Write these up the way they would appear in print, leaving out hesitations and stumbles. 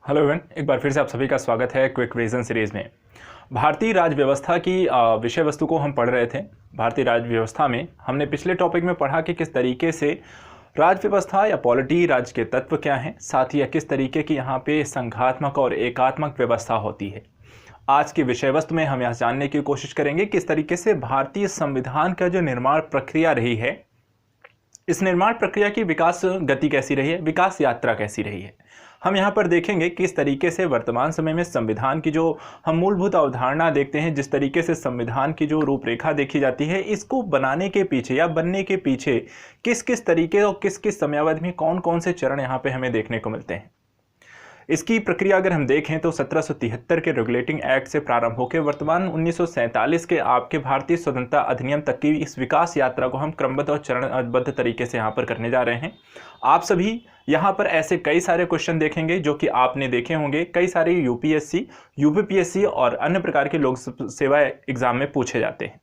Hello everyone, एक बार फिर से आप सभी का स्वागत है क्विक रीजन सीरीज में। भारतीय राज्य व्यवस्था की विषय वस्तु को हम पढ़ रहे थे। भारतीय राज्य व्यवस्था में हमने पिछले टॉपिक में पढ़ा कि किस तरीके से राज्य व्यवस्था या पॉलिटी राज्य के तत्व क्या हैं, साथ ही किस तरीके की यहाँ पे संघात्मक और एकात्मक व्यवस्था होती है। आज की विषय वस्तु में हम यहाँ जानने की कोशिश करेंगे किस तरीके से भारतीय संविधान का जो निर्माण प्रक्रिया रही है, इस निर्माण प्रक्रिया की विकास गति कैसी रही है, विकास यात्रा कैसी रही है। हम यहाँ पर देखेंगे किस तरीके से वर्तमान समय में संविधान की जो हम मूलभूत अवधारणा देखते हैं, जिस तरीके से संविधान की जो रूपरेखा देखी जाती है, इसको बनाने के पीछे या बनने के पीछे किस किस तरीके और किस किस समयावधि में कौन कौन से चरण यहाँ पे हमें देखने को मिलते हैं। इसकी प्रक्रिया अगर हम देखें तो 1773 के रेगुलेटिंग एक्ट से प्रारंभ होकर वर्तमान 1947 के आपके भारतीय स्वतंत्रता अधिनियम तक की इस विकास यात्रा को हम क्रमबद्ध और चरणबद्ध तरीके से यहाँ पर करने जा रहे हैं। आप सभी यहाँ पर ऐसे कई सारे क्वेश्चन देखेंगे जो कि आपने देखे होंगे, कई सारे यूपीएससी, यूपीपीएससी और अन्य प्रकार के लोक सेवा एग्जाम में पूछे जाते हैं।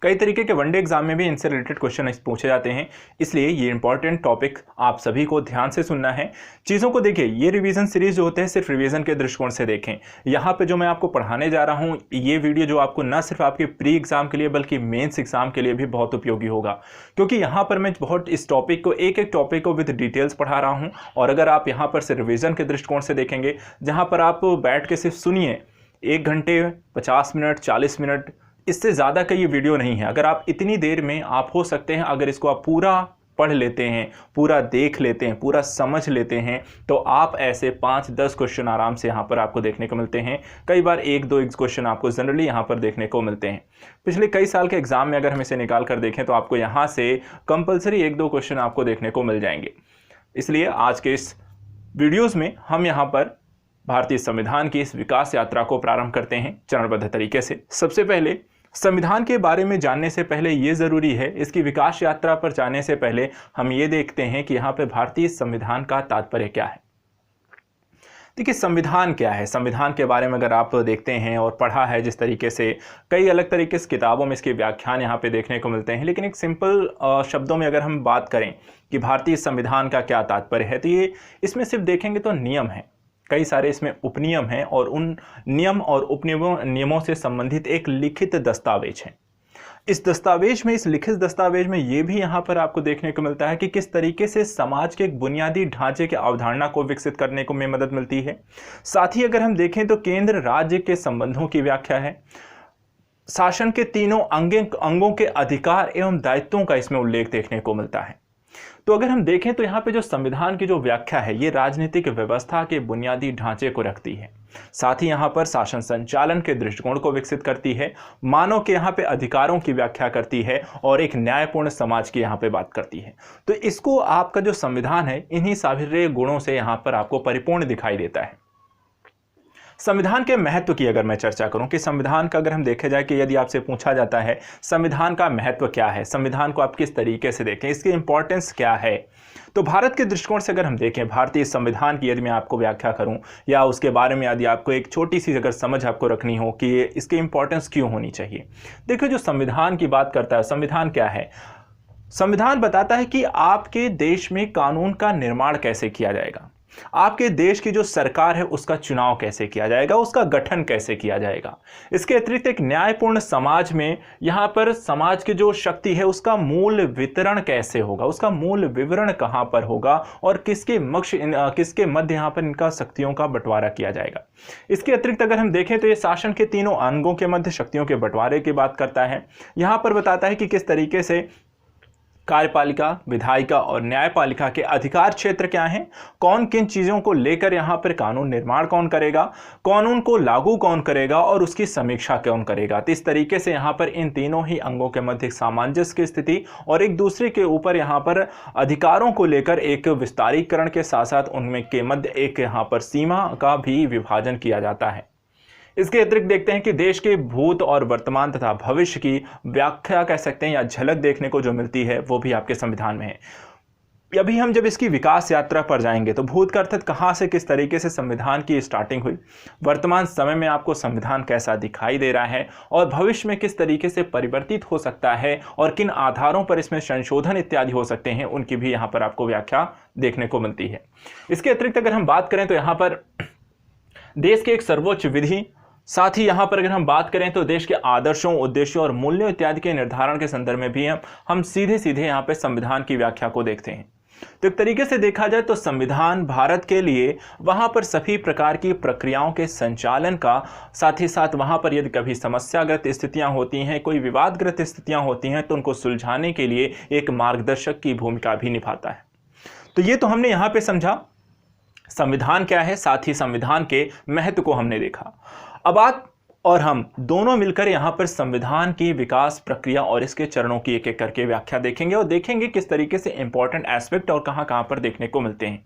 कई तरीके के वनडे एग्जाम में भी इनसे रिलेटेड क्वेश्चन पूछे जाते हैं, इसलिए ये इंपॉर्टेंट टॉपिक आप सभी को ध्यान से सुनना है। चीज़ों को देखिए, ये रिवीजन सीरीज जो होते हैं सिर्फ रिवीजन के दृष्टिकोण से देखें। यहाँ पे जो मैं आपको पढ़ाने जा रहा हूँ, ये वीडियो जो आपको न सिर्फ आपके प्री एग्जाम के लिए बल्कि मेंस एग्जाम के लिए भी बहुत उपयोगी होगा, क्योंकि यहाँ पर मैं बहुत इस टॉपिक को एक एक टॉपिक को विद डिटेल्स पढ़ा रहा हूँ। और अगर आप यहाँ पर सिर्फ रिवीजन के दृष्टिकोण से देखेंगे, जहाँ पर आप बैठ के सिर्फ सुनिए 1 घंटे 50 मिनट 40 मिनट, इससे ज़्यादा का ये वीडियो नहीं है। अगर आप इतनी देर में आप हो सकते हैं, अगर इसको आप पूरा पढ़ लेते हैं, पूरा देख लेते हैं, पूरा समझ लेते हैं, तो आप ऐसे 5-10 क्वेश्चन आराम से यहाँ पर आपको देखने को मिलते हैं। कई बार 1-2 क्वेश्चन आपको जनरली यहाँ पर देखने को मिलते हैं। पिछले कई साल के एग्जाम में अगर हम इसे निकाल कर देखें तो आपको यहाँ से कंपल्सरी 1-2 क्वेश्चन आपको देखने को मिल जाएंगे। इसलिए आज के इस वीडियोज़ में हम यहाँ पर भारतीय संविधान की इस विकास यात्रा को प्रारंभ करते हैं चरणबद्ध तरीके से। सबसे पहले संविधान के बारे में जानने से पहले ये ज़रूरी है, इसकी विकास यात्रा पर जाने से पहले हम ये देखते हैं कि यहाँ पे भारतीय संविधान का तात्पर्य क्या है। देखिए, संविधान क्या है, संविधान के बारे में अगर आप देखते हैं और पढ़ा है जिस तरीके से, कई अलग तरीके से किताबों में इसके व्याख्यान यहाँ पे देखने को मिलते हैं, लेकिन एक सिंपल शब्दों में अगर हम बात करें कि भारतीय संविधान का क्या तात्पर्य है, तो ये इसमें सिर्फ देखेंगे तो नियम है, कई सारे इसमें उपनियम हैं और उन नियम और नियमों से संबंधित एक लिखित दस्तावेज है। इस दस्तावेज में, इस लिखित दस्तावेज में ये भी यहाँ पर आपको देखने को मिलता है कि किस तरीके से समाज के एक बुनियादी ढांचे की अवधारणा को विकसित करने को में मदद मिलती है। साथ ही अगर हम देखें तो केंद्र राज्य के संबंधों की व्याख्या है, शासन के तीनों अंगों के अधिकार एवं दायित्वों का इसमें उल्लेख देखने को मिलता है। तो अगर हम देखें तो यहाँ पे जो संविधान की जो व्याख्या है, ये राजनीतिक व्यवस्था के बुनियादी ढांचे को रखती है, साथ ही यहाँ पर शासन संचालन के दृष्टिकोण को विकसित करती है, मानव के यहाँ पे अधिकारों की व्याख्या करती है और एक न्यायपूर्ण समाज की यहाँ पे बात करती है। तो इसको आपका जो संविधान है, इन्हीं सारे गुणों से यहाँ पर आपको परिपूर्ण दिखाई देता है। संविधान के महत्व की अगर मैं चर्चा करूं कि संविधान का अगर हम देखे जाए कि यदि आपसे पूछा जाता है संविधान का महत्व क्या है, संविधान को आप किस तरीके से देखें, इसकी इंपॉर्टेंस क्या है, तो भारत के दृष्टिकोण से अगर हम देखें, भारतीय संविधान की यदि मैं आपको व्याख्या करूं या उसके बारे में यदि आपको एक छोटी सी अगर समझ आपको रखनी हो कि इसकी इंपॉर्टेंस क्यों होनी चाहिए। देखिए, जो संविधान की बात करता है, संविधान क्या है, संविधान बताता है कि आपके देश में कानून का निर्माण कैसे किया जाएगा, आपके देश की जो सरकार है उसका चुनाव कैसे किया जाएगा, उसका गठन कैसे किया जाएगा। इसके अतिरिक्त एक न्यायपूर्ण समाज में यहाँ पर समाज की जो शक्ति है उसका मूल वितरण कैसे होगा, उसका मूल विवरण कहाँ पर होगा और किसके मध्य यहाँ पर इनका शक्तियों का बंटवारा किया जाएगा। इसके अतिरिक्त अगर हम देखें तो ये शासन के तीनों अंगों के मध्य शक्तियों के बंटवारे की बात करता है। यहाँ पर बताता है कि किस तरीके से कार्यपालिका, विधायिका और न्यायपालिका के अधिकार क्षेत्र क्या हैं, कौन किन चीज़ों को लेकर यहाँ पर कानून निर्माण कौन करेगा, कानून को लागू कौन करेगा और उसकी समीक्षा कौन करेगा। तो इस तरीके से यहाँ पर इन तीनों ही अंगों के मध्य सामंजस्य की स्थिति और एक दूसरे के ऊपर यहाँ पर अधिकारों को लेकर एक विस्तारीकरण के साथ साथ उनमें के मध्य एक यहाँ पर सीमा का भी विभाजन किया जाता है। इसके अतिरिक्त देखते हैं कि देश के भूत और वर्तमान तथा भविष्य की व्याख्या कह सकते हैं या झलक देखने को जो मिलती है वो भी आपके संविधान में है। अभी हम जब इसकी विकास यात्रा पर जाएंगे तो भूतकाल तक कहाँ से किस तरीके से संविधान की स्टार्टिंग हुई, वर्तमान समय में आपको संविधान कैसा दिखाई दे रहा है और भविष्य में किस तरीके से परिवर्तित हो सकता है और किन आधारों पर इसमें संशोधन इत्यादि हो सकते हैं, उनकी भी यहाँ पर आपको व्याख्या देखने को मिलती है। इसके अतिरिक्त अगर हम बात करें तो यहाँ पर देश के एक सर्वोच्च विधि, साथ ही यहाँ पर अगर हम बात करें तो देश के आदर्शों, उद्देश्यों और मूल्यों इत्यादि के निर्धारण के संदर्भ में भी हम सीधे सीधे यहाँ पे संविधान की व्याख्या को देखते हैं। तो एक तरीके से देखा जाए तो संविधान भारत के लिए वहां पर सभी प्रकार की प्रक्रियाओं के संचालन का, साथ ही साथ वहां पर यदि कभी समस्याग्रस्त स्थितियां होती हैं, कोई विवादग्रस्त स्थितियां होती हैं, तो उनको सुलझाने के लिए एक मार्गदर्शक की भूमिका भी निभाता है। तो ये तो हमने यहाँ पे समझा संविधान क्या है, साथ ही संविधान के महत्व को हमने देखा। अब आप और हम दोनों मिलकर यहां पर संविधान की विकास प्रक्रिया और इसके चरणों की एक एक करके व्याख्या देखेंगे और देखेंगे किस तरीके से इंपॉर्टेंट एस्पेक्ट और कहां पर देखने को मिलते हैं।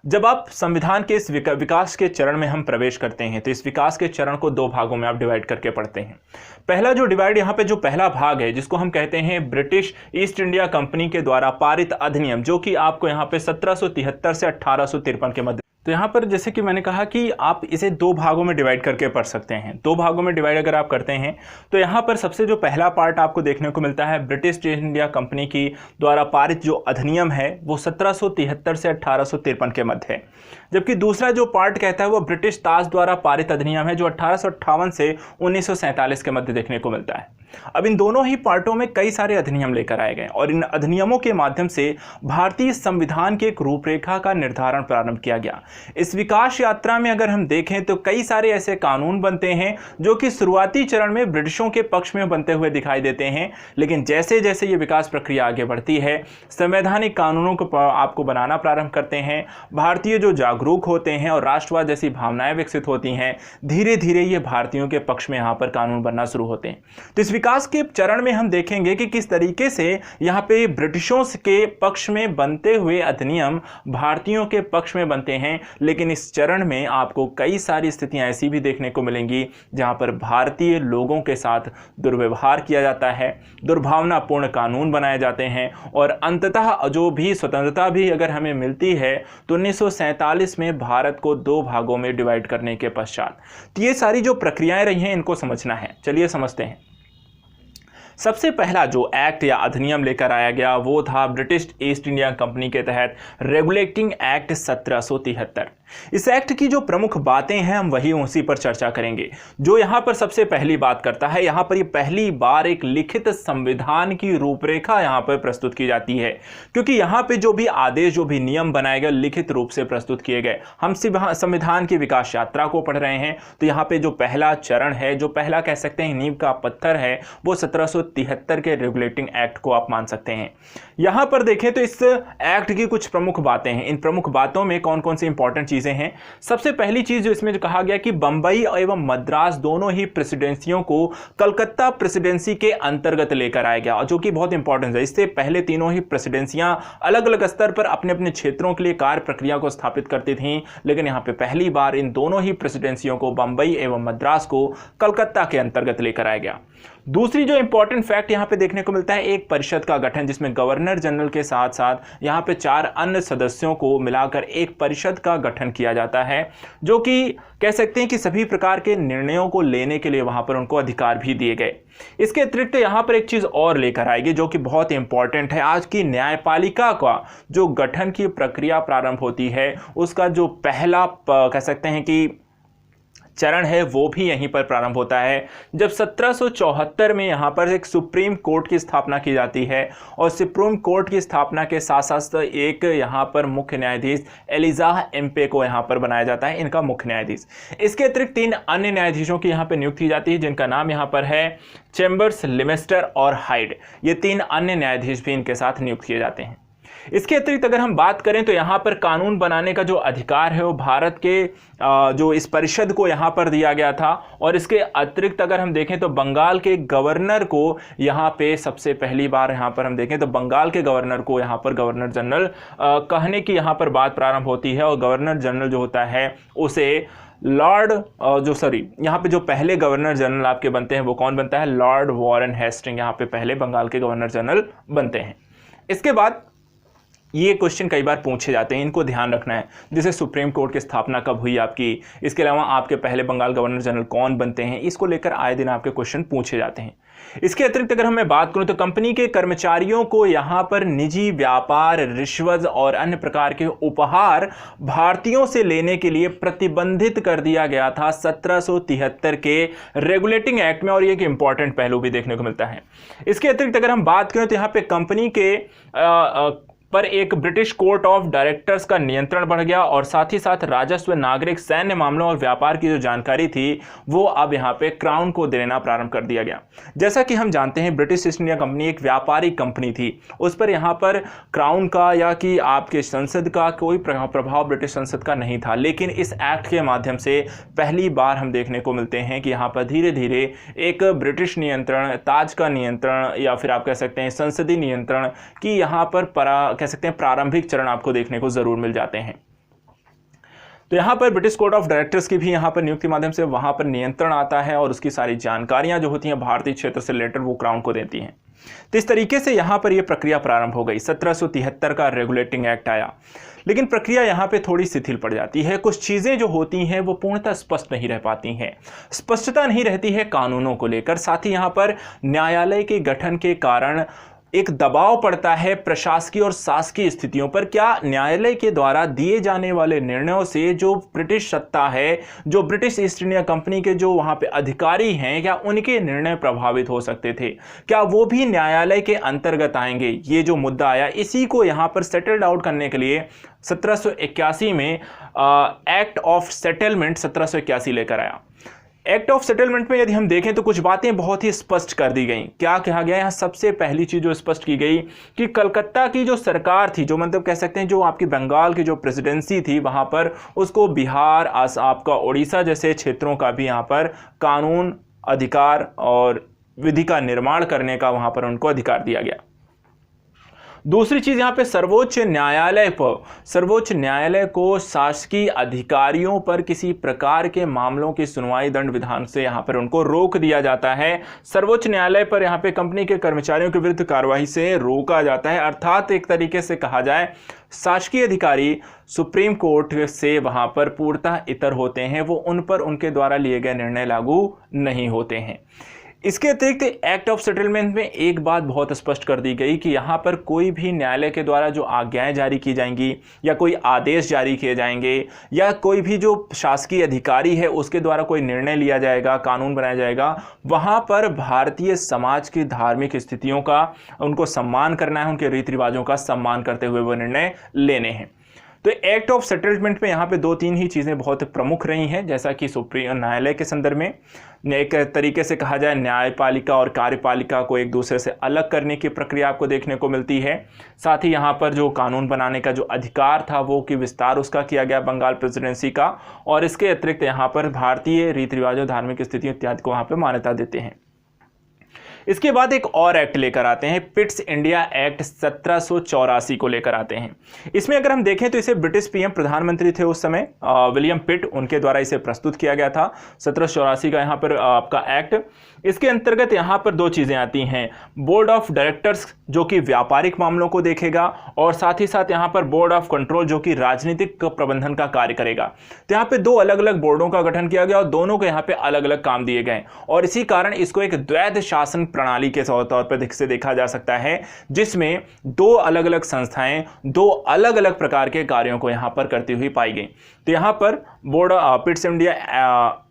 जब आप संविधान के इस विकास के चरण में हम प्रवेश करते हैं तो इस विकास के चरण को दो भागों में आप डिवाइड करके पढ़ते हैं। पहला जो डिवाइड यहाँ पे जो पहला भाग है जिसको हम कहते हैं ब्रिटिश ईस्ट इंडिया कंपनी के द्वारा पारित अधिनियम, जो कि आपको यहाँ पे 1773 से 1853 के मध्य। तो यहाँ पर जैसे कि मैंने कहा कि आप इसे दो भागों में डिवाइड करके पढ़ सकते हैं। दो भागों में डिवाइड अगर आप करते हैं तो यहाँ पर सबसे जो पहला पार्ट आपको देखने को मिलता है ब्रिटिश ईस्ट इंडिया कंपनी की द्वारा पारित जो अधिनियम है वो 1773 से 1853 के मध्य है, जबकि दूसरा जो पार्ट कहता है वो ब्रिटिश ताज द्वारा पारित अधिनियम है जो 1858 से 1947 के मध्य देखने को मिलता है। अब इन दोनों ही पार्टों में कई सारे अधिनियम लेकर आए गए और इन अधिनियमों के माध्यम से भारतीय संविधान की एक रूपरेखा का निर्धारण प्रारंभ किया गया। इस विकास यात्रा में अगर हम देखें तो कई सारे ऐसे कानून बनते हैं जो कि शुरुआती चरण में ब्रिटिशों के पक्ष में बनते हुए दिखाई देते हैं, लेकिन जैसे जैसे ये विकास प्रक्रिया आगे बढ़ती है संवैधानिक कानूनों को आपको बनाना प्रारंभ करते हैं, भारतीय जो जागरूक होते हैं और राष्ट्रवाद जैसी भावनाएं विकसित होती हैं, धीरे धीरे ये भारतीयों के पक्ष में यहाँ पर कानून बनना शुरू होते हैं। तो इस विकास के चरण में हम देखेंगे कि किस तरीके से यहाँ पे ब्रिटिशों के पक्ष में बनते हुए अधिनियम भारतीयों के पक्ष में बनते हैं, लेकिन इस चरण में आपको कई सारी स्थितियां ऐसी भी देखने को मिलेंगी जहां पर भारतीय लोगों के साथ दुर्व्यवहार किया जाता है, दुर्भावनापूर्ण कानून बनाए जाते हैं और अंततः जो भी स्वतंत्रता भी अगर हमें मिलती है तो 1947 में भारत को दो भागों में डिवाइड करने के पश्चात। तो ये सारी जो प्रक्रियाएं रही हैं इनको समझना है। चलिए समझते हैं। सबसे पहला जो एक्ट या अधिनियम लेकर आया गया वो था ब्रिटिश ईस्ट इंडिया कंपनी के तहत रेगुलेटिंग एक्ट 1773। इस एक्ट की जो प्रमुख बातें हैं हम वही उसी पर चर्चा करेंगे। जो यहाँ पर सबसे पहली बात करता है, यहाँ पर ये पहली बार एक लिखित संविधान की रूपरेखा यहाँ पर प्रस्तुत की जाती है, क्योंकि यहाँ पे जो भी आदेश, जो भी नियम बनाए गए लिखित रूप से प्रस्तुत किए गए। हम संविधान की विकास यात्रा को पढ़ रहे हैं तो यहाँ पे जो पहला चरण है, जो पहला कह सकते हैं नींव का पत्थर है, वो 1773 के रेगुलेटिंग एक्ट को आप मान सकते हैं। यहाँ पर देखें तो इस एक्ट की कुछ प्रमुख बातें हैं। इन प्रमुख बातों में कौन कौन सी इंपॉर्टेंट चीजें हैं। सबसे पहली चीज जो इसमें जो कहा गया कि बंबई एवं मद्रास दोनों ही प्रेसिडेंसियों को कलकत्ता प्रेसिडेंसी के अंतर्गत लेकर आया गया, और जो कि बहुत इंपॉर्टेंट है। इससे पहले तीनों ही प्रेसिडेंसियां अलग अलग स्तर पर अपने अपने क्षेत्रों के लिए कार्य प्रक्रिया को स्थापित करती थीं, लेकिन यहां पे पहली बार इन दोनों ही प्रेसिडेंसियों को, बंबई एवं मद्रास को, कलकत्ता के अंतर्गत लेकर आया गया। दूसरी जो इंपॉर्टेंट फैक्ट यहां पे देखने को मिलता है, एक परिषद का गठन जिसमें गवर्नर जनरल के साथ साथ यहां पे 4 अन्य सदस्यों को मिलाकर एक परिषद का गठन किया जाता है, जो कि कह सकते हैं कि सभी प्रकार के निर्णयों को लेने के लिए वहां पर उनको अधिकार भी दिए गए। इसके अतिरिक्त यहां पर एक चीज और लेकर आएगी जो कि बहुत इंपॉर्टेंट है। आज की न्यायपालिका का जो गठन की प्रक्रिया प्रारंभ होती है उसका जो पहला कह सकते हैं कि चरण है वो भी यहीं पर प्रारंभ होता है, जब 1774 में यहाँ पर एक सुप्रीम कोर्ट की स्थापना की जाती है, और सुप्रीम कोर्ट की स्थापना के साथ साथ एक यहाँ पर मुख्य न्यायाधीश एलिजा एम्पे को यहाँ पर बनाया जाता है, इनका मुख्य न्यायाधीश। इसके अतिरिक्त 3 अन्य न्यायाधीशों की यहाँ पर नियुक्ति की जाती है, जिनका नाम यहाँ पर है चैम्बर्स, लिमेस्टर और हाइड। ये 3 अन्य न्यायाधीश भी इनके साथ नियुक्त किए जाते हैं। इसके अतिरिक्त अगर हम बात करें तो यहाँ पर कानून बनाने का जो अधिकार है वो भारत के जो इस परिषद को यहाँ पर दिया गया था, और इसके अतिरिक्त अगर हम देखें तो बंगाल के गवर्नर को यहाँ पे सबसे पहली बार यहाँ पर हम देखें तो बंगाल के गवर्नर को यहाँ पर गवर्नर जनरल कहने की यहाँ पर बात प्रारंभ होती है, और गवर्नर जनरल जो होता है उसे यहाँ पे जो पहले गवर्नर जनरल आपके बनते हैं वो कौन बनता है, लॉर्ड वॉरेन हेस्टिंग यहाँ पे पहले बंगाल के गवर्नर जनरल बनते हैं। इसके बाद ये क्वेश्चन कई बार पूछे जाते हैं, इनको ध्यान रखना है। जैसे सुप्रीम कोर्ट की स्थापना कब हुई आपकी, इसके अलावा आपके पहले बंगाल गवर्नर जनरल कौन बनते हैं, इसको लेकर आए दिन आपके क्वेश्चन पूछे जाते हैं। इसके अतिरिक्त अगर मैं बात करूं तो कंपनी के कर्मचारियों को यहां पर निजी व्यापार, रिश्वत और अन्य प्रकार के उपहार भारतीयों से लेने के लिए प्रतिबंधित कर दिया गया था 1773 के रेगुलेटिंग एक्ट में, और ये एक इंपॉर्टेंट पहलू भी देखने को मिलता है। इसके अतिरिक्त अगर हम बात करें तो यहां पे कंपनी के पर एक ब्रिटिश कोर्ट ऑफ डायरेक्टर्स का नियंत्रण बढ़ गया, और साथ ही साथ राजस्व, नागरिक, सैन्य मामलों और व्यापार की जो जानकारी थी वो अब यहाँ पे क्राउन को देना प्रारंभ कर दिया गया। जैसा कि हम जानते हैं ब्रिटिश ईस्ट इंडिया कंपनी एक व्यापारिक कंपनी थी, उस पर यहाँ पर क्राउन का या कि आपके संसद का कोई प्रभाव ब्रिटिश संसद का नहीं था। लेकिन इस एक्ट के माध्यम से पहली बार हम देखने को मिलते हैं कि यहाँ पर धीरे धीरे एक ब्रिटिश नियंत्रण, ताज का नियंत्रण, या फिर आप कह सकते हैं संसदीय नियंत्रण की यहाँ पर कह सकते हैं प्रारंभिक चरण आपको देखने को जरूर मिल जाते हैं। तो यहां पर ब्रिटिश कोर्ट ऑफ डायरेक्टर्स की भी यहां पर नियुक्ति माध्यम से वहां पर नियंत्रण आता है, और उसकी सारी जानकारियां जो होती हैं भारतीय क्षेत्र से रिलेटेड वो क्राउन को देती हैं। तो इस तरीके से यहां पर यह प्रक्रिया प्रारंभ हो गई। 1773 का रेगुलेटिंग एक्ट आया, लेकिन प्रक्रिया यहां पे थोड़ी शिथिल पड़ जाती है। कुछ चीजें जो होती हैं वो पूर्णतः स्पष्ट नहीं रह पाती हैं, स्पष्टता नहीं रहती है कानूनों को लेकर। साथ ही यहां पर न्यायालय के गठन के कारण एक दबाव पड़ता है प्रशासकीय और शासकीय स्थितियों पर। क्या न्यायालय के द्वारा दिए जाने वाले निर्णयों से जो ब्रिटिश सत्ता है, जो ब्रिटिश ईस्ट इंडिया कंपनी के जो वहां पे अधिकारी हैं, क्या उनके निर्णय प्रभावित हो सकते थे, क्या वो भी न्यायालय के अंतर्गत आएंगे? ये जो मुद्दा आया, इसी को यहां पर सेटल्ड आउट करने के लिए 1781 में एक्ट ऑफ सेटलमेंट 1781 लेकर आया। एक्ट ऑफ सेटलमेंट में यदि हम देखें तो कुछ बातें बहुत ही स्पष्ट कर दी गई। क्या कहा गया यहाँ? सबसे पहली चीज जो स्पष्ट की गई कि कलकत्ता की जो सरकार थी, जो मतलब कह सकते हैं जो आपकी बंगाल की जो प्रेसिडेंसी थी, वहां पर उसको बिहार, आपका उड़ीसा जैसे क्षेत्रों का भी यहाँ पर कानून, अधिकार और विधि का निर्माण करने का वहां पर उनको अधिकार दिया गया। दूसरी चीज यहां पे सर्वोच्च न्यायालय को शासकीय अधिकारियों पर किसी प्रकार के मामलों की सुनवाई दंड विधान से यहां पर उनको रोक दिया जाता है। सर्वोच्च न्यायालय पर यहां पे कंपनी के कर्मचारियों के विरुद्ध कार्रवाई से रोका जाता है। अर्थात एक तरीके से कहा जाए शासकीय अधिकारी सुप्रीम कोर्ट से वहां पर पूर्णतः इतर होते हैं, वो उन पर उनके द्वारा लिए गए निर्णय लागू नहीं होते हैं। इसके अतिरिक्त एक्ट ऑफ सेटलमेंट में एक बात बहुत स्पष्ट कर दी गई कि यहाँ पर कोई भी न्यायालय के द्वारा जो आज्ञाएं जारी की जाएंगी या कोई आदेश जारी किए जाएंगे या कोई भी जो शासकीय अधिकारी है उसके द्वारा कोई निर्णय लिया जाएगा, कानून बनाया जाएगा, वहाँ पर भारतीय समाज की धार्मिक स्थितियों का उनको सम्मान करना है, उनके रीति रिवाजों का सम्मान करते हुए वो निर्णय लेने हैं। तो एक्ट ऑफ सेटलमेंट में यहाँ पे 2-3 ही चीज़ें बहुत प्रमुख रही हैं, जैसा कि सुप्रीम न्यायालय के संदर्भ में एक तरीके से कहा जाए न्यायपालिका और कार्यपालिका को एक दूसरे से अलग करने की प्रक्रिया आपको देखने को मिलती है। साथ ही यहाँ पर जो कानून बनाने का जो अधिकार था वो कि विस्तार उसका किया गया बंगाल प्रेसिडेंसी का, और इसके अतिरिक्त यहाँ पर भारतीय रीति रिवाजों, धार्मिक स्थितियों इत्यादि को वहाँ पर मान्यता देते हैं। इसके बाद एक और एक्ट लेकर आते हैं, पिट्स इंडिया एक्ट 1784 को लेकर आते हैं। इसमें अगर हम देखें तो इसे ब्रिटिश पीएम प्रधानमंत्री थे उस समय विलियम पिट, उनके द्वारा इसे प्रस्तुत किया गया था 1784 का यहाँ पर आपका एक्ट। इसके अंतर्गत यहाँ पर 2 चीज़ें आती हैं, बोर्ड ऑफ डायरेक्टर्स जो कि व्यापारिक मामलों को देखेगा, और साथ ही साथ यहाँ पर बोर्ड ऑफ कंट्रोल जो कि राजनीतिक प्रबंधन का कार्य करेगा। तो यहाँ पे 2 अलग अलग बोर्डों का गठन किया गया और दोनों को यहाँ पे अलग अलग काम दिए गए, और इसी कारण इसको एक द्वैध शासन प्रणाली के तौर पर से देखा जा सकता है, जिसमें 2 अलग अलग संस्थाएं 2 अलग अलग प्रकार के कार्यों को यहाँ पर करती हुई पाई गई। तो यहाँ पर बोर्ड पिट्स इंडिया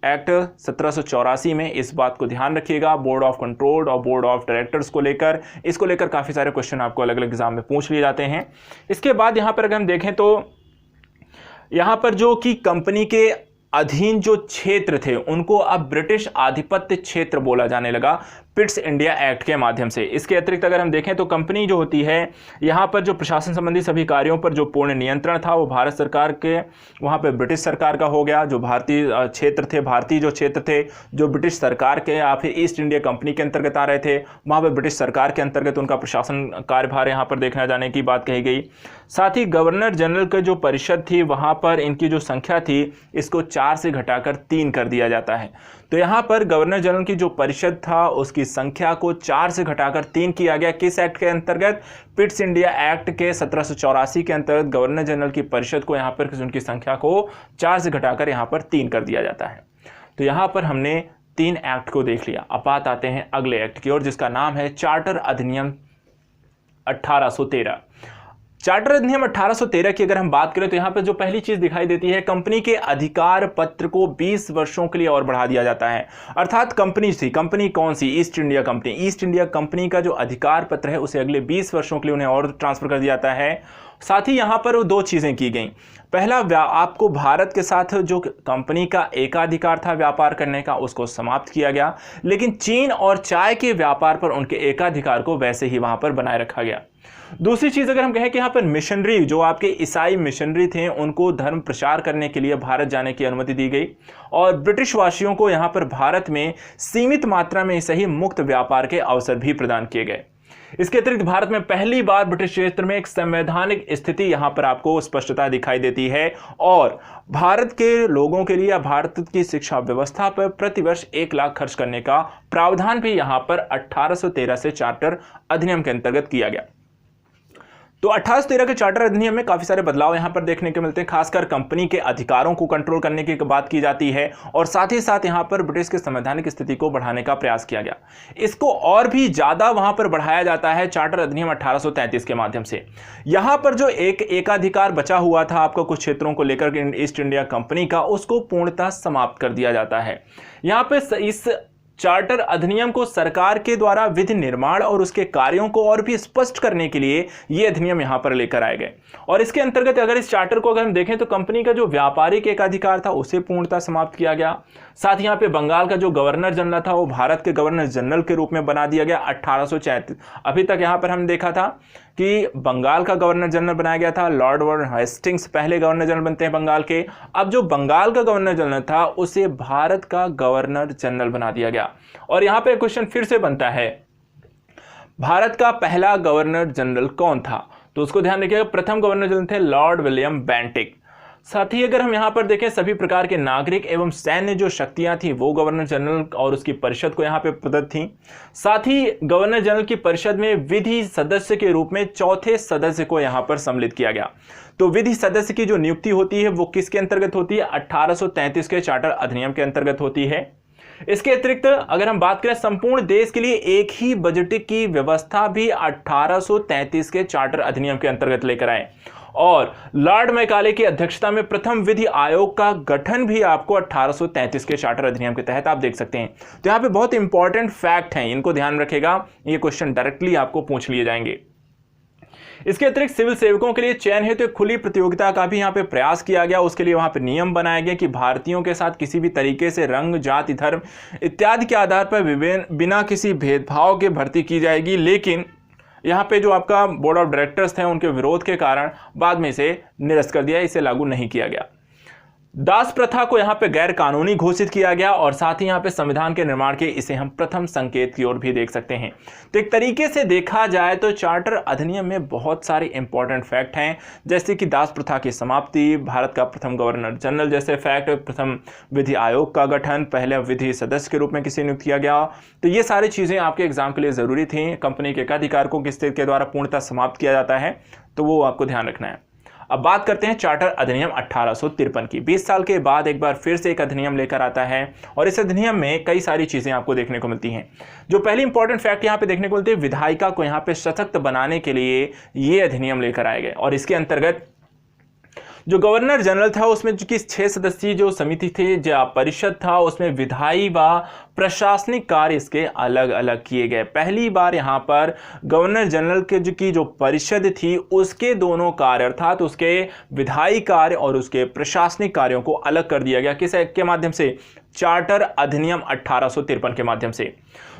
एक्ट 1784 में इस बात को ध्यान रखिएगा, बोर्ड ऑफ कंट्रोल और बोर्ड ऑफ डायरेक्टर्स को लेकर, इसको लेकर काफ़ी सारे क्वेश्चन आपको अलग अलग एग्जाम में पूछ लिए जाते हैं। इसके बाद यहाँ पर अगर हम देखें तो यहाँ पर जो कि कंपनी के अधीन जो क्षेत्र थे उनको अब ब्रिटिश आधिपत्य क्षेत्र बोला जाने लगा पिट्स इंडिया एक्ट के माध्यम से। इसके अतिरिक्त अगर हम देखें तो कंपनी जो होती है, यहाँ पर जो प्रशासन संबंधी सभी कार्यों पर जो पूर्ण नियंत्रण था वो भारत सरकार के वहाँ पे ब्रिटिश सरकार का हो गया। जो भारतीय जो क्षेत्र थे जो ब्रिटिश सरकार के या फिर ईस्ट इंडिया कंपनी के अंतर्गत आ रहे थे, वहाँ पर ब्रिटिश सरकार के अंतर्गत उनका प्रशासन कार्यभार यहाँ पर देखने जाने की बात कही गई। साथ ही गवर्नर जनरल की जो परिषद थी वहाँ पर इनकी जो संख्या थी इसको 4 से घटाकर 3 कर दिया जाता है। तो यहाँ पर गवर्नर जनरल की जो परिषद था उसकी संख्या को 4 से घटाकर 3 किया गया। किस एक्ट के अंतर्गत? पिट्स इंडिया एक्ट के 1784 के अंतर्गत गवर्नर जनरल की परिषद को यहाँ पर उनकी संख्या को 4 से घटाकर यहाँ पर 3 कर दिया जाता है। तो यहाँ पर हमने 3 एक्ट को देख लिया। अब बात आते हैं अगले एक्ट की ओर, जिसका नाम है चार्टर अधिनियम 1813। चार्टर अधिनियम 1813 की अगर हम बात करें तो यहां पर जो पहली चीज दिखाई देती है, कंपनी के अधिकार पत्र को 20 वर्षों के लिए और बढ़ा दिया जाता है। अर्थात कंपनी कौन सी? East India company. East India company का जो अधिकार पत्र है उसे अगले 20 वर्षों के लिए उन्हें और ट्रांसफर कर दिया जाता है। साथ ही यहां पर 2 चीजें की गई। पहला, आपको भारत के साथ जो कंपनी का एकाधिकार था व्यापार करने का, उसको समाप्त किया गया, लेकिन चीन और चाय के व्यापार पर उनके एकाधिकार को वैसे ही वहां पर बनाए रखा गया। दूसरी चीज अगर हम कहें कि यहाँ पर मिशनरी, जो आपके ईसाई मिशनरी थे, उनको धर्म प्रचार करने के लिए भारत जाने की अनुमति दी गई और ब्रिटिश वासियों को यहाँ पर भारत में सीमित मात्रा में सही मुक्त व्यापार के अवसर भी प्रदान किए गए। इसके अतिरिक्त भारत में पहली बार ब्रिटिश क्षेत्र में एक संवैधानिक स्थिति यहां पर आपको स्पष्टता दिखाई देती है और भारत के लोगों के लिए भारत की शिक्षा व्यवस्था पर प्रतिवर्ष 1 लाख खर्च करने का प्रावधान भी यहां पर 1813 से चार्टर अधिनियम के अंतर्गत किया गया। तो 1813 के चार्टर अधिनियम में काफी सारे बदलाव यहां पर देखने को मिलते हैं। खासकर कंपनी के अधिकारों को कंट्रोल करने की बात की जाती है और साथ ही साथ यहां पर ब्रिटिश के संवैधानिक स्थिति को बढ़ाने का प्रयास किया गया। इसको और भी ज्यादा वहां पर बढ़ाया जाता है चार्टर अधिनियम 1833 के माध्यम से। यहां पर जो एक एकाधिकार बचा हुआ था आपको कुछ क्षेत्रों को लेकर ईस्ट इंडिया कंपनी का, उसको पूर्णतः समाप्त कर दिया जाता है। यहां पर इस चार्टर अधिनियम को सरकार के द्वारा विधि निर्माण और उसके कार्यों को और भी स्पष्ट करने के लिए यह अधिनियम यहां पर लेकर आए गए और इसके अंतर्गत अगर इस चार्टर को अगर हम देखें तो कंपनी का जो व्यापारिक एकाधिकार था उसे पूर्णतः समाप्त किया गया। साथ ही यहां पे बंगाल का जो गवर्नर जनरल था वो भारत के गवर्नर जनरल के रूप में बना दिया गया 1834। अभी तक यहां पर हम देखा था कि बंगाल का गवर्नर जनरल बनाया गया था, लॉर्ड वारन हेस्टिंग्स पहले गवर्नर जनरल बनते हैं बंगाल के। अब जो बंगाल का गवर्नर जनरल था उसे भारत का गवर्नर जनरल बना दिया गया। और यहां पे क्वेश्चन फिर से बनता है, भारत का पहला गवर्नर जनरल कौन था? तो उसको ध्यान रखिएगा, प्रथम गवर्नर जनरल थे लॉर्ड विलियम बेंटिक। साथ ही अगर हम यहां पर देखें सभी प्रकार के नागरिक एवं सैन्य जो शक्तियां थी वो गवर्नर जनरल और उसकी परिषद को यहां पे प्रदत्त थी। साथ ही गवर्नर जनरल की परिषद में विधि सदस्य के रूप में 4थे सदस्य को यहां पर सम्मिलित किया गया। तो विधि सदस्य की जो नियुक्ति होती है वो किसके अंतर्गत होती है? 1833 के चार्टर अधिनियम के अंतर्गत होती है। इसके अतिरिक्त अगर हम बात करें संपूर्ण देश के लिए एक ही बजट की व्यवस्था भी 1833 के चार्टर अधिनियम के अंतर्गत लेकर आए और लॉर्ड मैकाले की अध्यक्षता में प्रथम विधि आयोग का गठन भी आपको 1833 के चार्टर अधिनियम के तहत आप देख सकते हैं। तो यहां पे बहुत इंपॉर्टेंट फैक्ट हैं, इनको ध्यान रखिएगा, ये क्वेश्चन डायरेक्टली आपको पूछ लिए जाएंगे। इसके अतिरिक्त सिविल सेवकों के लिए चयन हेतु एक खुली प्रतियोगिता का भी यहाँ पे प्रयास किया गया। उसके लिए वहां पे नियम बनाए गए कि भारतीयों के साथ किसी भी तरीके से रंग, जाति, धर्म इत्यादि के आधार पर बिना किसी भेदभाव के भर्ती की जाएगी। लेकिन यहाँ पे जो आपका बोर्ड ऑफ डायरेक्टर्स थे उनके विरोध के कारण बाद में इसे निरस्त कर दिया, इसे लागू नहीं किया गया। दास प्रथा को यहाँ पे गैर कानूनी घोषित किया गया और साथ ही यहाँ पे संविधान के निर्माण के इसे हम प्रथम संकेत की ओर भी देख सकते हैं। तो एक तरीके से देखा जाए तो चार्टर अधिनियम में बहुत सारे इंपॉर्टेंट फैक्ट हैं, जैसे कि दास प्रथा की समाप्ति, भारत का प्रथम गवर्नर जनरल जैसे फैक्ट, प्रथम विधि आयोग का गठन, पहले विधि सदस्य के रूप में किसे नियुक्त किया गया। तो ये सारी चीजें आपके एग्जाम के लिए जरूरी थी। कंपनी के एकाधिकार को किस के द्वारा पूर्णतः समाप्त किया जाता है, तो वो आपको ध्यान रखना है। अब बात करते हैं चार्टर अधिनियम 1853 की। 20 साल के बाद एक बार फिर से एक अधिनियम लेकर आता है और इस अधिनियम में कई सारी चीजें आपको देखने को मिलती हैं। जो पहली इंपॉर्टेंट फैक्ट यहाँ पे देखने को मिलती है, विधायिका को यहाँ पे सशक्त बनाने के लिए ये अधिनियम लेकर आए गए और इसके अंतर्गत जो गवर्नर जनरल था उसमें जो कि 6 सदस्यीय जो समिति थी, जो परिषद था, उसमें विधायी व प्रशासनिक कार्य इसके अलग अलग किए गए। पहली बार यहाँ पर गवर्नर जनरल के जो परिषद थी उसके दोनों कार्य अर्थात उसके विधायी कार्य और उसके प्रशासनिक कार्यों को अलग कर दिया गया। किस के माध्यम से? चार्टर अधिनियम 1853 के माध्यम से।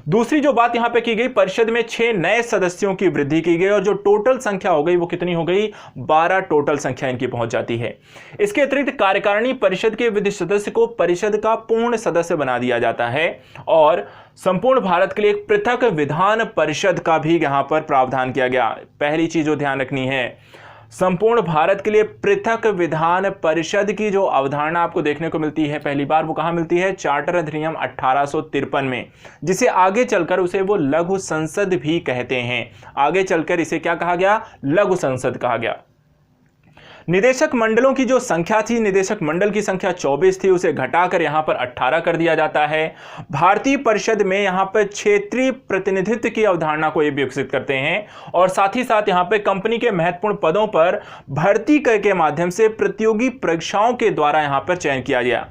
दूसरी जो बात यहां पे की गई, परिषद में 6 नए सदस्यों की वृद्धि की गई और जो टोटल संख्या हो गई वो कितनी हो गई? 12 टोटल संख्या इनकी पहुंच जाती है। इसके अतिरिक्त कार्यकारिणी परिषद के विधि सदस्य को परिषद का पूर्ण सदस्य बना दिया जाता है और संपूर्ण भारत के लिए एक पृथक विधान परिषद का भी यहां पर प्रावधान किया गया। पहली चीज जो ध्यान रखनी है, संपूर्ण भारत के लिए पृथक विधान परिषद की जो अवधारणा आपको देखने को मिलती है पहली बार, वो कहां मिलती है? चार्टर अधिनियम 1853 में, जिसे आगे चलकर उसे वो लघु संसद भी कहते हैं। आगे चलकर इसे क्या कहा गया? लघु संसद कहा गया। निदेशक मंडलों की जो संख्या थी, निदेशक मंडल की संख्या 24 थी, उसे घटाकर यहां पर 18 कर दिया जाता है। भारतीय परिषद में यहां पर क्षेत्रीय प्रतिनिधित्व की अवधारणा को ये विकसित करते हैं और साथ ही साथ यहां पर कंपनी के महत्वपूर्ण पदों पर भर्ती के माध्यम से प्रतियोगी परीक्षाओं के द्वारा यहां पर चयन किया गया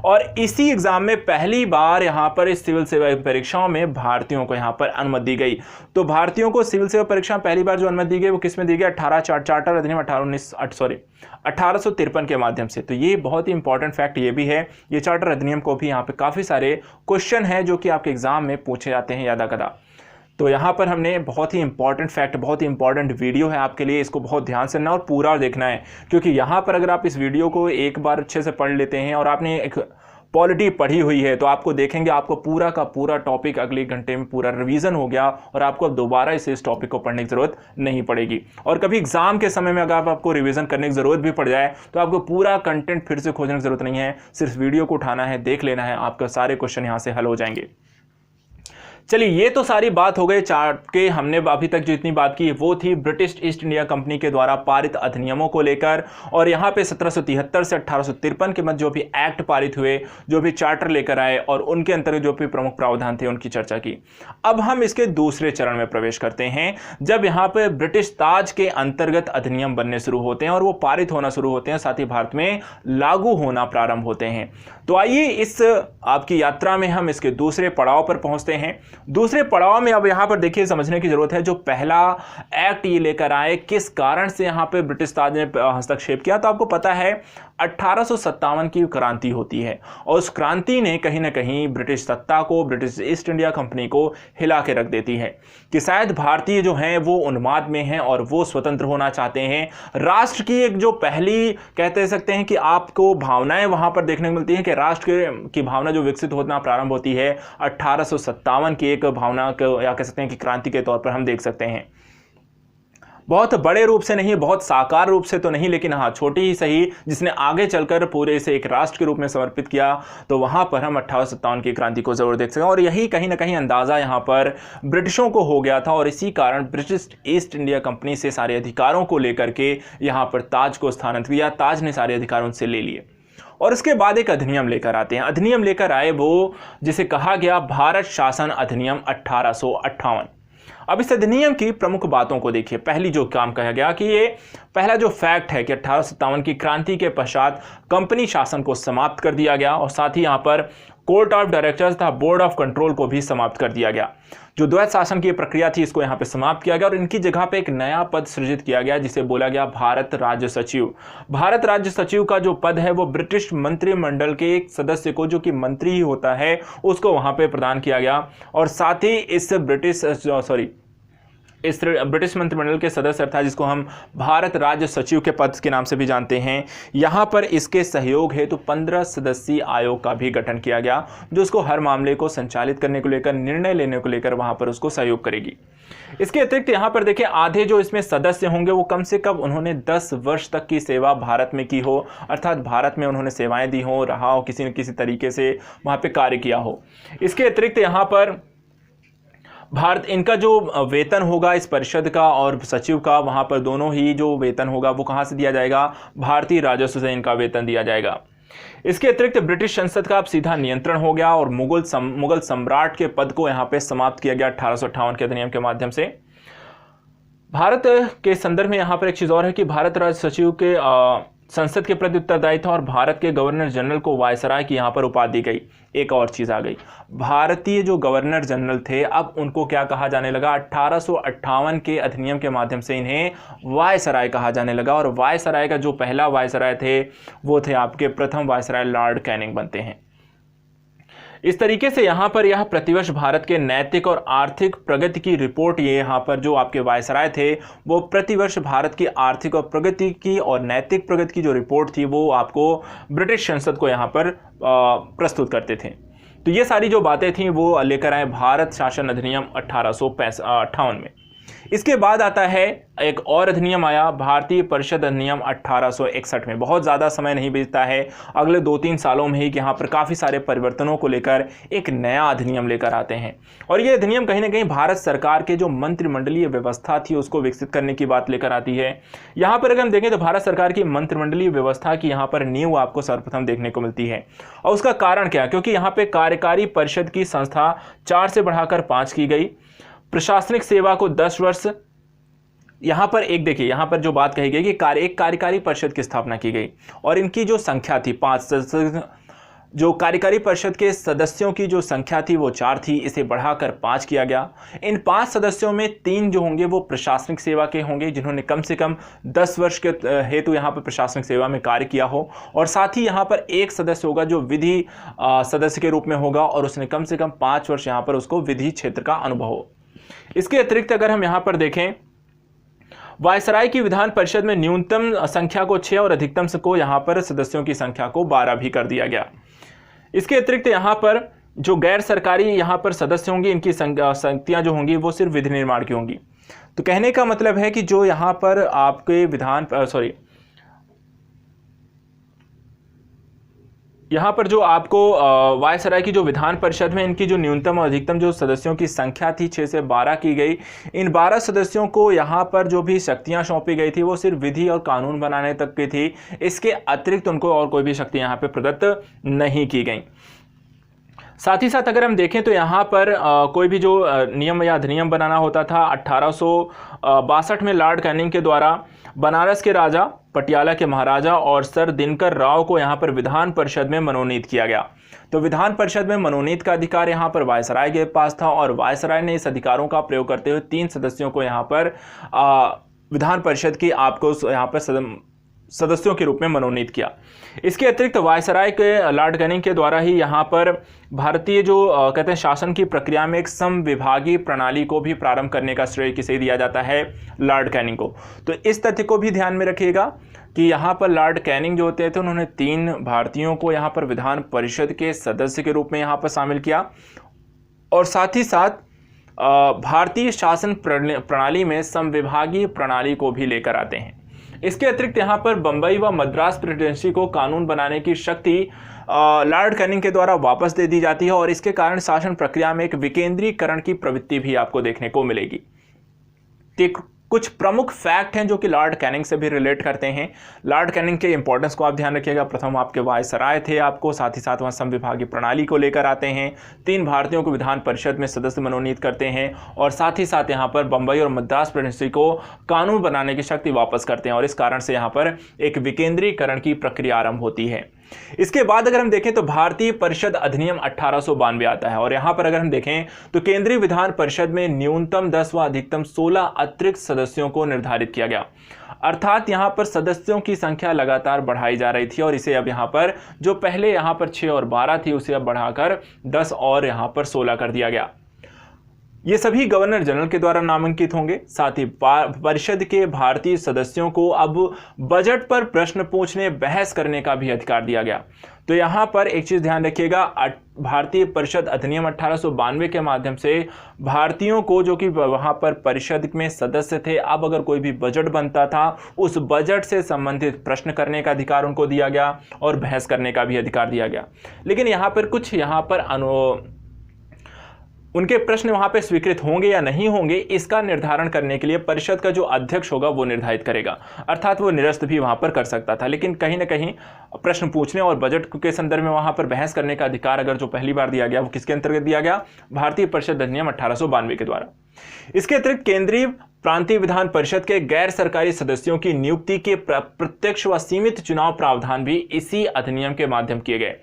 और इसी एग्जाम में पहली बार यहां पर इस सिविल सेवा परीक्षाओं में भारतीयों को यहां पर अनुमति दी गई। तो भारतीयों को सिविल सेवा परीक्षा पहली बार जो अनुमति दी गई वो किसमें दी गई? चार्टर अधिनियम 1853 के माध्यम से। तो ये बहुत ही इंपॉर्टेंट फैक्ट ये भी है, ये चार्टर अधिनियम को भी यहाँ पे काफी सारे क्वेश्चन है जो कि आपके एग्जाम में पूछे जाते हैं यादा कदा। तो यहाँ पर हमने बहुत ही इंपॉर्टेंट फैक्ट, बहुत ही इंपॉर्टेंट वीडियो है आपके लिए, इसको बहुत ध्यान से सुनना और पूरा देखना है, क्योंकि यहाँ पर अगर आप इस वीडियो को एक बार अच्छे से पढ़ लेते हैं और आपने एक पॉलिटी पढ़ी हुई है तो आपको देखेंगे आपको पूरा का पूरा टॉपिक अगले घंटे में पूरा रिवीजन हो गया और आपको अब दोबारा इस टॉपिक को पढ़ने की जरूरत नहीं पड़ेगी। और कभी एग्जाम के समय में अगर आपको रिवीजन करने की जरूरत भी पड़ जाए तो आपको पूरा कंटेंट फिर से खोजने की जरूरत नहीं है, सिर्फ वीडियो को उठाना है, देख लेना है, आपके सारे क्वेश्चन यहाँ से हल हो जाएंगे। चलिए, ये तो सारी बात हो गई चार्ट के। हमने अभी तक जो इतनी बात की वो थी ब्रिटिश ईस्ट इंडिया कंपनी के द्वारा पारित अधिनियमों को लेकर, और यहाँ पे 1773 से 1853 के मध्य जो भी एक्ट पारित हुए, जो भी चार्टर लेकर आए और उनके अंतर्गत जो भी प्रमुख प्रावधान थे उनकी चर्चा की। अब हम इसके दूसरे चरण में प्रवेश करते हैं, जब यहाँ पे ब्रिटिश ताज के अंतर्गत अधिनियम बनने शुरू होते हैं और वो पारित होना शुरू होते हैं, साथ ही भारत में लागू होना प्रारंभ होते हैं। तो आइए इस आपकी यात्रा में हम इसके दूसरे पड़ाव पर पहुंचते हैं। दूसरे पड़ाव में अब यहां पर देखिए समझने की जरूरत है, जो पहला एक्ट ये लेकर आए किस कारण से यहां पे ब्रिटिश ताज ने हस्तक्षेप किया। तो आपको पता है 1857 की क्रांति होती है और उस क्रांति ने कहीं ना कहीं ब्रिटिश सत्ता को, ब्रिटिश ईस्ट इंडिया कंपनी को हिला के रख देती है कि शायद भारतीय जो हैं वो उन्माद में हैं और वो स्वतंत्र होना चाहते हैं। राष्ट्र की एक जो पहली कहते सकते हैं कि आपको भावनाएं वहां पर देखने को मिलती है कि राष्ट्र की भावना जो विकसित होना प्रारंभ होती है 1857 की एक भावना को, या कह सकते हैं कि क्रांति के तौर पर हम देख सकते हैं। बहुत बड़े रूप से नहीं, बहुत साकार रूप से तो नहीं, लेकिन हाँ छोटी ही सही, जिसने आगे चलकर पूरे इसे एक राष्ट्र के रूप में समर्पित किया। तो वहां पर हम 1857 की क्रांति को जरूर देख सकते हैं और यही कहीं ना कहीं अंदाजा यहां पर ब्रिटिशों को हो गया था और इसी कारण ब्रिटिश ईस्ट इंडिया कंपनी से सारे अधिकारों को लेकर के यहां पर ताज को स्थानांतरित किया। ताज ने सारे अधिकार उनसे ले लिए और उसके बाद एक अधिनियम लेकर आते हैं। अधिनियम लेकर आए वो जिसे कहा गया भारत शासन अधिनियम 1858। अब इस अधिनियम की प्रमुख बातों को देखिए। पहली जो काम कहा गया कि ये पहला जो फैक्ट है कि 1857 की क्रांति के पश्चात कंपनी शासन को समाप्त कर दिया गया और साथ ही यहां पर कोर्ट ऑफ डायरेक्टर्स तथा बोर्ड ऑफ कंट्रोल को भी समाप्त कर दिया गया। जो द्वैत शासन की प्रक्रिया थी इसको यहां पे समाप्त किया गया और इनकी जगह पे एक नया पद सृजित किया गया जिसे बोला गया भारत राज्य सचिव। भारत राज्य सचिव का जो पद है वो ब्रिटिश मंत्रिमंडल के एक सदस्य को, जो कि मंत्री ही होता है, उसको वहां पे प्रदान किया गया और साथ ही इस ब्रिटिश मंत्रिमंडल के सदस्य अर्थात जिसको हम भारत राज्य सचिव के पद के नाम से भी जानते हैं, यहां पर इसके सहयोग हेतु 15 सदस्यीय आयोग का भी गठन किया गया जो उसको हर मामले को संचालित करने को लेकर, निर्णय लेने को लेकर वहां पर उसको सहयोग करेगी। इसके अतिरिक्त यहां पर देखिए आधे जो इसमें सदस्य होंगे वो कम से कम उन्होंने 10 वर्ष तक की सेवा भारत में की हो, अर्थात भारत में उन्होंने सेवाएं दी हो, रहा हो, किसी न किसी तरीके से वहां पे कार्य किया हो। इसके अतिरिक्त यहां पर भारत इनका जो वेतन होगा इस परिषद का और सचिव का, वहां पर दोनों ही जो वेतन होगा वो कहां से दिया जाएगा? भारतीय राजस्व से इनका वेतन दिया जाएगा। इसके अतिरिक्त ब्रिटिश संसद का अब सीधा नियंत्रण हो गया और मुगल सम्राट के पद को यहां पे समाप्त किया गया 1858 के अधिनियम के माध्यम से। भारत के संदर्भ में यहां पर एक चीज और है कि भारत राज्य सचिव के संसद के प्रति उत्तरदायी था और भारत के गवर्नर जनरल को वायसराय की यहां पर उपाधि दी गई। एक और चीज आ गई, भारतीय जो गवर्नर जनरल थे अब उनको क्या कहा जाने लगा? 1858 के अधिनियम के माध्यम से इन्हें वायसराय कहा जाने लगा और वायसराय का जो पहला वायसराय थे वो थे आपके प्रथम वायसराय लॉर्ड कैनिंग बनते हैं। इस तरीके से यहाँ पर यह प्रतिवर्ष भारत के नैतिक और आर्थिक प्रगति की रिपोर्ट, ये यहाँ पर जो आपके वायसराय थे वो प्रतिवर्ष भारत की आर्थिक और प्रगति की और नैतिक प्रगति की जो रिपोर्ट थी वो आपको ब्रिटिश संसद को यहाँ पर प्रस्तुत करते थे। तो ये सारी जो बातें थी वो लेकर आए भारत शासन अधिनियम 1858 में। इसके बाद आता है एक और अधिनियम आया, भारतीय परिषद अधिनियम 1861 में। बहुत ज़्यादा समय नहीं बीतता है, अगले 2-3 सालों में ही यहाँ पर काफ़ी सारे परिवर्तनों को लेकर एक नया अधिनियम लेकर आते हैं। और ये अधिनियम कहीं ना कहीं भारत सरकार के जो मंत्रिमंडलीय व्यवस्था थी उसको विकसित करने की बात लेकर आती है। यहाँ पर अगर हम देखें तो भारत सरकार की मंत्रिमंडलीय व्यवस्था की यहाँ पर नींव आपको सर्वप्रथम देखने को मिलती है। और उसका कारण क्या? क्योंकि यहाँ पे कार्यकारी परिषद की संस्था 4 से बढ़ाकर 5 की गई, प्रशासनिक सेवा को 10 वर्ष। यहां पर एक देखिए, यहां पर जो बात कही गई कि एक कार्यकारी परिषद की स्थापना की गई और इनकी जो संख्या थी 5, जो कार्यकारी परिषद के सदस्यों की जो संख्या थी वो 4 थी, इसे बढ़ाकर 5 किया गया। इन 5 सदस्यों में 3 जो होंगे वो प्रशासनिक सेवा के होंगे, जिन्होंने कम से कम 10 वर्ष के हेतु यहाँ पर प्रशासनिक सेवा में कार्य किया हो, और साथ ही यहाँ पर एक सदस्य होगा जो विधि सदस्य के रूप में होगा और उसने कम से कम 5 वर्ष यहाँ पर उसको विधि क्षेत्र का अनुभव हो। इसके अतिरिक्त अगर हम यहाँ पर देखें, वायसराय की विधान परिषद में न्यूनतम संख्या को 6 और अधिकतम को यहाँ पर सदस्यों की संख्या को 12 भी कर दिया गया। इसके अतिरिक्त यहाँ पर जो गैर सरकारी यहाँ पर सदस्य होंगे, इनकी संख्या जो होंगी वो सिर्फ विधि निर्माण की होंगी। तो कहने का मतलब है कि जो यहाँ पर आपके यहाँ पर जो आपको वायसराय की जो विधान परिषद में इनकी जो न्यूनतम और अधिकतम जो सदस्यों की संख्या थी 6 से 12 की गई। इन 12 सदस्यों को यहाँ पर जो भी शक्तियाँ सौंपी गई थी वो सिर्फ विधि और कानून बनाने तक की थी, इसके अतिरिक्त उनको और कोई भी शक्ति यहाँ पे प्रदत्त नहीं की गई। साथ ही साथ अगर हम देखें तो यहाँ पर कोई भी जो नियम या अधिनियम बनाना होता था 1862 में लॉर्ड कैनिंग के द्वारा बनारस के राजा, पटियाला के महाराजा और सर दिनकर राव को यहाँ पर विधान परिषद में मनोनीत किया गया। तो विधान परिषद में मनोनीत का अधिकार यहाँ पर वायसराय के पास था और वायसराय ने इस अधिकारों का प्रयोग करते हुए 3 सदस्यों को यहाँ पर विधान परिषद की आपको यहाँ पर सदस्यों के रूप में मनोनीत किया। इसके अतिरिक्त वायसराय के लॉर्ड कैनिंग के द्वारा ही यहाँ पर भारतीय जो कहते हैं शासन की प्रक्रिया में एक समविभागीय प्रणाली को भी प्रारंभ करने का श्रेय किसे दिया जाता है? लॉर्ड कैनिंग को। तो इस तथ्य को भी ध्यान में रखिएगा कि यहाँ पर लॉर्ड कैनिंग जो होते थे उन्होंने 3 भारतीयों को यहाँ पर विधान परिषद के सदस्य के रूप में यहाँ पर शामिल किया और साथ ही साथ भारतीय शासन प्रणाली में समविभागीय प्रणाली को भी लेकर आते हैं। इसके अतिरिक्त यहाँ पर बंबई व मद्रास प्रेसिडेंसी को कानून बनाने की शक्ति लॉर्ड कैनिंग के द्वारा वापस दे दी जाती है और इसके कारण शासन प्रक्रिया में एक विकेंद्रीकरण की प्रवृत्ति भी आपको देखने को मिलेगी। कुछ प्रमुख फैक्ट हैं जो कि लॉर्ड कैनिंग से भी रिलेट करते हैं। लॉर्ड कैनिंग के इंपॉर्टेंस को आप ध्यान रखिएगा। प्रथम आपके वायसराय थे आपको, साथ ही साथ वहाँ समविभागीय प्रणाली को लेकर आते हैं, 3 भारतीयों को विधान परिषद में सदस्य मनोनीत करते हैं और साथ ही साथ यहाँ पर बंबई और मद्रास प्रेसिडेंसी को कानून बनाने की शक्ति वापस करते हैं और इस कारण से यहाँ पर एक विकेंद्रीकरण की प्रक्रिया आरंभ होती है। इसके बाद अगर हम देखें तो भारतीय परिषद अधिनियम 1892 आता है और यहां पर अगर हम देखें तो केंद्रीय विधान परिषद में न्यूनतम 10 व अधिकतम 16 अतिरिक्त सदस्यों को निर्धारित किया गया। अर्थात यहां पर सदस्यों की संख्या लगातार बढ़ाई जा रही थी और इसे अब यहां पर जो पहले यहां पर 6 और 12 थी उसे अब बढ़ाकर 10 और यहां पर 16 कर दिया गया। ये सभी गवर्नर जनरल के द्वारा नामांकित होंगे। साथ ही परिषद के भारतीय सदस्यों को अब बजट पर प्रश्न पूछने, बहस करने का भी अधिकार दिया गया। तो यहाँ पर एक चीज़ ध्यान रखिएगा, भारतीय परिषद अधिनियम 1892 के माध्यम से भारतीयों को जो कि वहाँ पर परिषद में सदस्य थे, अब अगर कोई भी बजट बनता था उस बजट से संबंधित प्रश्न करने का अधिकार उनको दिया गया और बहस करने का भी अधिकार दिया गया। लेकिन यहाँ पर कुछ उनके प्रश्न वहां पे स्वीकृत होंगे या नहीं होंगे इसका निर्धारण करने के लिए परिषद का जो अध्यक्ष होगा वो निर्धारित करेगा। अर्थात वो निरस्त भी वहां पर कर सकता था, लेकिन कहीं ना कहीं प्रश्न पूछने और बजट के संदर्भ में वहां पर बहस करने का अधिकार अगर जो पहली बार दिया गया वो किसके अंतर्गत दिया गया? भारतीय परिषद अधिनियम 1892 के द्वारा। इसके अतिरिक्त केंद्रीय प्रांतीय विधान परिषद के गैर सरकारी सदस्यों की नियुक्ति के प्रत्यक्ष व सीमित चुनाव प्रावधान भी इसी अधिनियम के माध्यम किए गए।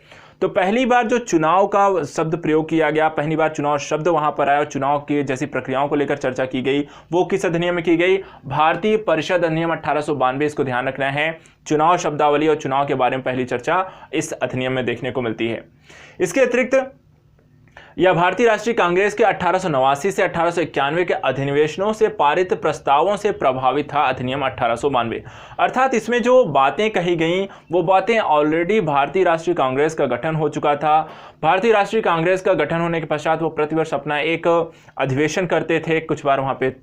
तो पहली बार जो चुनाव का शब्द प्रयोग किया गया, पहली बार चुनाव शब्द वहां पर आया और चुनाव की जैसी प्रक्रियाओं को लेकर चर्चा की गई, वो किस अधिनियम में की गई? भारतीय परिषद अधिनियम 1892। इसको ध्यान रखना है। चुनाव शब्दावली और चुनाव के बारे में पहली चर्चा इस अधिनियम में देखने को मिलती है। इसके अतिरिक्त यह भारतीय राष्ट्रीय कांग्रेस के 1889 से 1891 के अधिनिवेशनों से पारित प्रस्तावों से प्रभावित था अधिनियम 1892। अर्थात इसमें जो बातें कही गई वो बातें ऑलरेडी भारतीय राष्ट्रीय कांग्रेस का गठन हो चुका था। भारतीय राष्ट्रीय कांग्रेस का गठन होने के पश्चात वो प्रतिवर्ष अपना एक अधिवेशन करते थे, कुछ बार वहाँ पे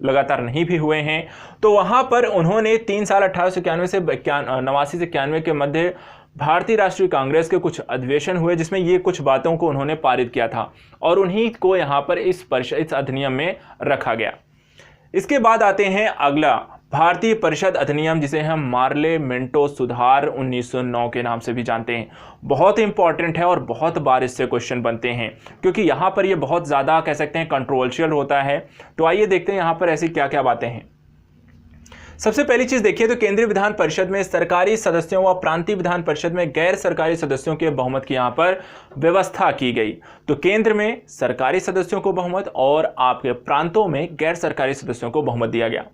लगातार नहीं भी हुए हैं। तो वहाँ पर उन्होंने 3 साल 1891 से 89 से 91 के मध्य भारतीय राष्ट्रीय कांग्रेस के कुछ अधिवेशन हुए जिसमें ये कुछ बातों को उन्होंने पारित किया था और उन्हीं को यहाँ पर इस अधिनियम में रखा गया। इसके बाद आते हैं अगला भारतीय परिषद अधिनियम, जिसे हम मार्ले मिंटो सुधार 1909 के नाम से भी जानते हैं। बहुत इंपॉर्टेंट है और बहुत बार इससे क्वेश्चन बनते हैं क्योंकि यहाँ पर ये बहुत ज़्यादा कह सकते हैं कंट्रोवर्शियल होता है। तो आइए देखते हैं यहाँ पर ऐसी क्या क्या बातें हैं। सबसे पहली चीज देखिए तो केंद्रीय विधान परिषद में सरकारी सदस्यों व प्रांतीय विधान परिषद में गैर सरकारी सदस्यों के बहुमत की यहां पर व्यवस्था की गई। तो केंद्र में सरकारी सदस्यों को बहुमत और आपके प्रांतों में गैर सरकारी सदस्यों को बहुमत दिया गया।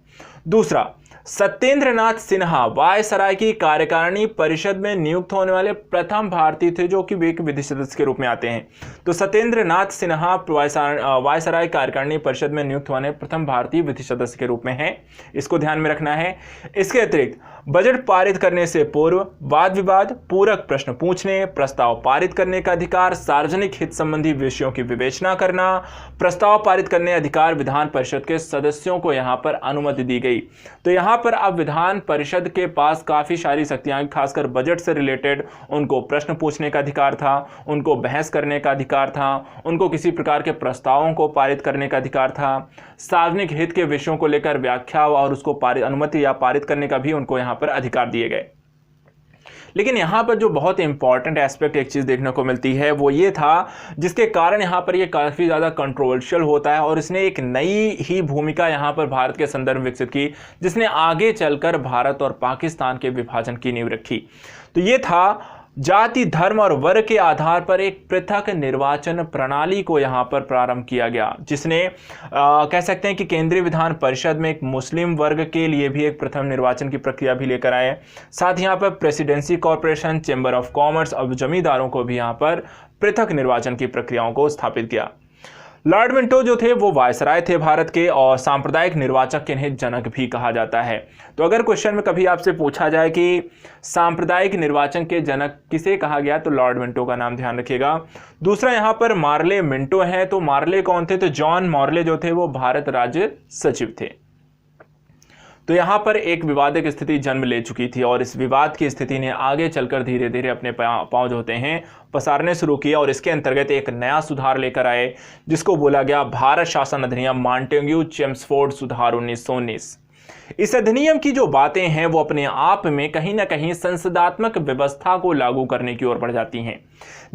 दूसरा, सत्येंद्रनाथ सिन्हा वायसराय की कार्यकारिणी परिषद में नियुक्त होने वाले प्रथम भारतीय थे जो कि एक विधि सदस्य के रूप में आते हैं। तो सत्येंद्रनाथ सिन्हा वायसराय कार्यकारिणी परिषद में नियुक्त होने प्रथम भारतीय विधि सदस्य के रूप में हैं, इसको ध्यान में रखना है। इसके अतिरिक्त बजट पारित करने से पूर्व वाद विवाद, पूरक प्रश्न पूछने, प्रस्ताव पारित करने का अधिकार, सार्वजनिक हित संबंधी विषयों की विवेचना करना, प्रस्ताव पारित करने अधिकार विधान परिषद के सदस्यों को यहां पर अनुमति दी गई। तो यहां पर अब विधान परिषद के पास काफी सारी शक्तियां, खासकर बजट से रिलेटेड उनको प्रश्न पूछने का अधिकार था, उनको बहस करने का अधिकार था, उनको किसी प्रकार के प्रस्तावों को पारित करने का अधिकार था, सार्वजनिक हित के विषयों को लेकर व्याख्या और उसको अनुमति या पारित करने का भी उनको यहां पर अधिकार दिए गए। लेकिन यहां पर जो बहुत इंपॉर्टेंट एस्पेक्ट एक चीज देखने को मिलती है वो ये था जिसके कारण यहां पर ये काफी ज्यादा कंट्रोवर्शियल होता है और इसने एक नई ही भूमिका यहां पर भारत के संदर्भ में विकसित की जिसने आगे चलकर भारत और पाकिस्तान के विभाजन की नींव रखी। तो ये था जाति, धर्म और वर्ग के आधार पर एक पृथक निर्वाचन प्रणाली को यहां पर प्रारंभ किया गया, जिसने कह सकते हैं कि केंद्रीय विधान परिषद में एक मुस्लिम वर्ग के लिए भी एक प्रथम निर्वाचन की प्रक्रिया भी लेकर आए। साथ ही यहां पर presidency corporation, chamber of commerce और जमींदारों को भी यहां पर पृथक निर्वाचन की प्रक्रियाओं को स्थापित किया। लॉर्ड मिंटो जो थे वो वायसराय थे भारत के और सांप्रदायिक निर्वाचक के इन्हें जनक भी कहा जाता है। तो अगर क्वेश्चन में कभी आपसे पूछा जाए कि सांप्रदायिक निर्वाचन के जनक किसे कहा गया तो लॉर्ड मिंटो का नाम ध्यान रखिएगा। दूसरा यहाँ पर मार्ले मिंटो है। तो मार्ले कौन थे? तो जॉन मार्ले जो थे वो भारत राज्य सचिव थे। तो यहां पर एक विवादित स्थिति जन्म ले चुकी थी और इस विवाद की स्थिति ने आगे चलकर धीरे धीरे अपने पांव जो होते हैं पसारने शुरू किए और इसके अंतर्गत एक नया सुधार लेकर आए जिसको बोला गया भारत शासन अधिनियम मॉन्टेग्यू-चेम्सफोर्ड सुधार 1919। इस अधिनियम की जो बातें हैं वो अपने आप में कहीं ना कहीं संसदात्मक व्यवस्था को लागू करने की ओर बढ़ जाती हैं।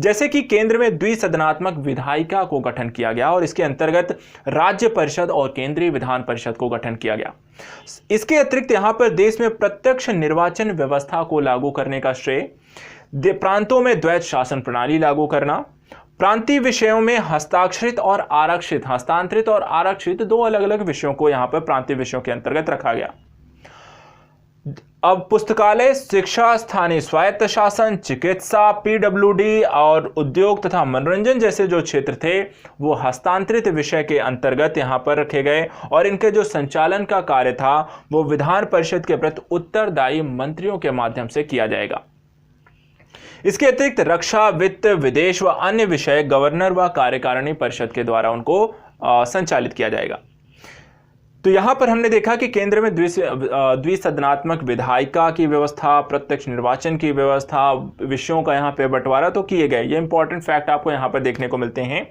जैसे कि केंद्र में द्विसदनात्मक विधायिका को गठन किया गया और इसके अंतर्गत राज्य परिषद और केंद्रीय विधान परिषद को गठन किया गया। इसके अतिरिक्त यहां पर देश में प्रत्यक्ष निर्वाचन व्यवस्था को लागू करने का श्रेय, प्रांतों में द्वैत शासन प्रणाली लागू करना, प्रांतीय विषयों में हस्तांतरित और आरक्षित दो अलग अलग विषयों को यहां पर प्रांतीय विषयों के अंतर्गत रखा गया। अब पुस्तकालय, शिक्षा, स्थानीय स्वायत्त शासन, चिकित्सा, पीडब्ल्यूडी और उद्योग तथा मनोरंजन जैसे जो क्षेत्र थे वो हस्तांतरित विषय के अंतर्गत यहां पर रखे गए और इनके जो संचालन का कार्य था वो विधान परिषद के प्रति उत्तरदायी मंत्रियों के माध्यम से किया जाएगा। इसके अतिरिक्त रक्षा, वित्त, विदेश व अन्य विषय गवर्नर व कार्यकारिणी परिषद के द्वारा उनको संचालित किया जाएगा। तो यहां पर हमने देखा कि केंद्र में द्विसदनात्मक विधायिका की व्यवस्था, प्रत्यक्ष निर्वाचन की व्यवस्था, विषयों का यहां पे बंटवारा तो किए गए। ये इंपॉर्टेंट फैक्ट आपको यहां पर देखने को मिलते हैं।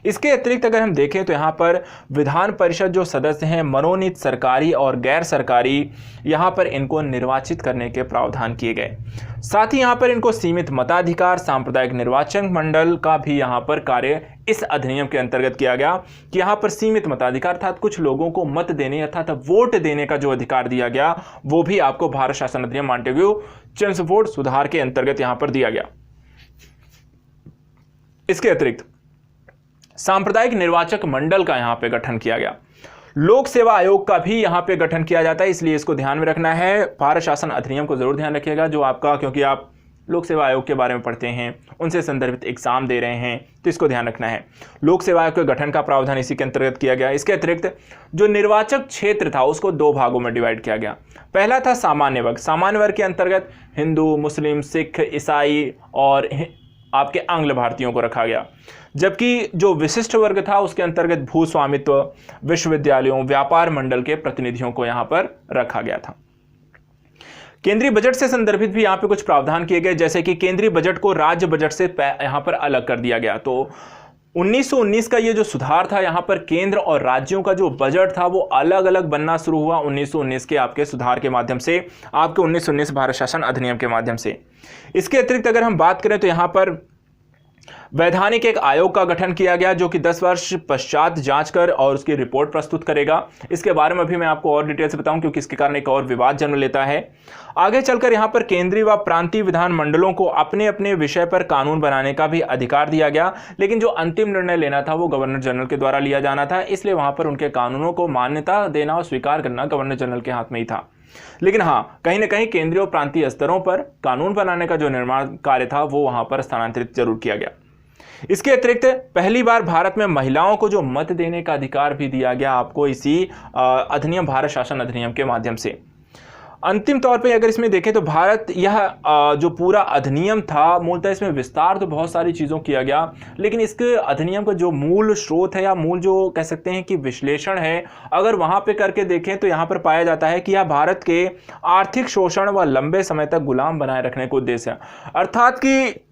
इसके अतिरिक्त अगर हम देखें तो यहाँ पर विधान परिषद जो सदस्य हैं मनोनीत सरकारी और गैर सरकारी, यहाँ पर इनको निर्वाचित करने के प्रावधान किए गए। साथ ही यहाँ पर इनको सीमित मताधिकार, सांप्रदायिक निर्वाचन मंडल का भी यहाँ पर कार्य इस अधिनियम के अंतर्गत किया गया कि यहाँ पर सीमित मताधिकार अर्थात कुछ लोगों को मत देने अर्थात वोट देने का जो अधिकार दिया गया वो भी आपको भारत शासन अधिनियम मॉन्टेग्यू-चेम्सफोर्ड सुधार के अंतर्गत यहाँ पर दिया गया। इसके अतिरिक्त सांप्रदायिक निर्वाचक मंडल का यहां पे गठन किया गया। लोक सेवा आयोग का भी यहां पे गठन किया जाता है, इसलिए इसको ध्यान में रखना है। भारत शासन अधिनियम को जरूर ध्यान रखिएगा जो आपका, क्योंकि आप लोक सेवा आयोग के बारे में पढ़ते हैं, उनसे संदर्भित एग्जाम दे रहे हैं, तो इसको ध्यान रखना है। लोक सेवा आयोग के गठन का प्रावधान इसी के अंतर्गत किया गया। इसके अतिरिक्त जो निर्वाचक क्षेत्र था उसको दो भागों में डिवाइड किया गया। पहला था सामान्य वर्ग। सामान्य वर्ग के अंतर्गत हिंदू, मुस्लिम, सिख, ईसाई और आपके आंग्ल भारतीयों को रखा गया, जबकि जो विशिष्ट वर्ग था उसके अंतर्गत भू स्वामित्व, विश्वविद्यालयों, व्यापार मंडल के प्रतिनिधियों को यहां पर रखा गया था। केंद्रीय बजट से संदर्भित भी यहां पे कुछ प्रावधान किए गए, जैसे कि केंद्रीय बजट को राज्य बजट से यहां पर अलग कर दिया गया। तो 1919 का ये जो सुधार था, यहां पर केंद्र और राज्यों का जो बजट था वो अलग अलग बनना शुरू हुआ 1919 के आपके सुधार के माध्यम से, आपके 1919 भारत शासन अधिनियम के माध्यम से। इसके अतिरिक्त अगर हम बात करें तो यहां पर वैधानिक एक आयोग का गठन किया गया, जो कि 10 वर्ष पश्चात जांच कर और उसकी रिपोर्ट प्रस्तुत करेगा। इसके बारे में भी मैं आपको और डिटेल से बताऊं, क्योंकि इसके कारण एक और विवाद जन्म लेता है। आगे चलकर यहां पर केंद्रीय व प्रांतीय विधान मंडलों को अपने अपने विषय पर कानून बनाने का भी अधिकार दिया गया, लेकिन जो अंतिम निर्णय लेना था वो गवर्नर जनरल के द्वारा लिया जाना था, इसलिए वहां पर उनके कानूनों को मान्यता देना और स्वीकार करना गवर्नर जनरल के हाथ में ही था। लेकिन हाँ, कहीं ना कहीं केंद्रीय और प्रांतीय स्तरों पर कानून बनाने का जो निर्माण कार्य था वो वहां पर स्थानांतरित जरूर किया गया। इसके अतिरिक्त पहली बार भारत में महिलाओं को जो मत देने का अधिकार भी दिया गया आपको इसी अधिनियम, भारत शासन अधिनियम के माध्यम से। अंतिम तौर पे अगर इसमें देखें तो भारत यह जो पूरा अधिनियम था, मूलतः इसमें विस्तार तो बहुत सारी चीज़ों किया गया, लेकिन इसके अधिनियम का जो मूल स्रोत है या मूल जो कह सकते हैं कि विश्लेषण है, अगर वहाँ पे करके देखें तो यहाँ पर पाया जाता है कि यह भारत के आर्थिक शोषण व लंबे समय तक गुलाम बनाए रखने का उद्देश्य है। अर्थात कि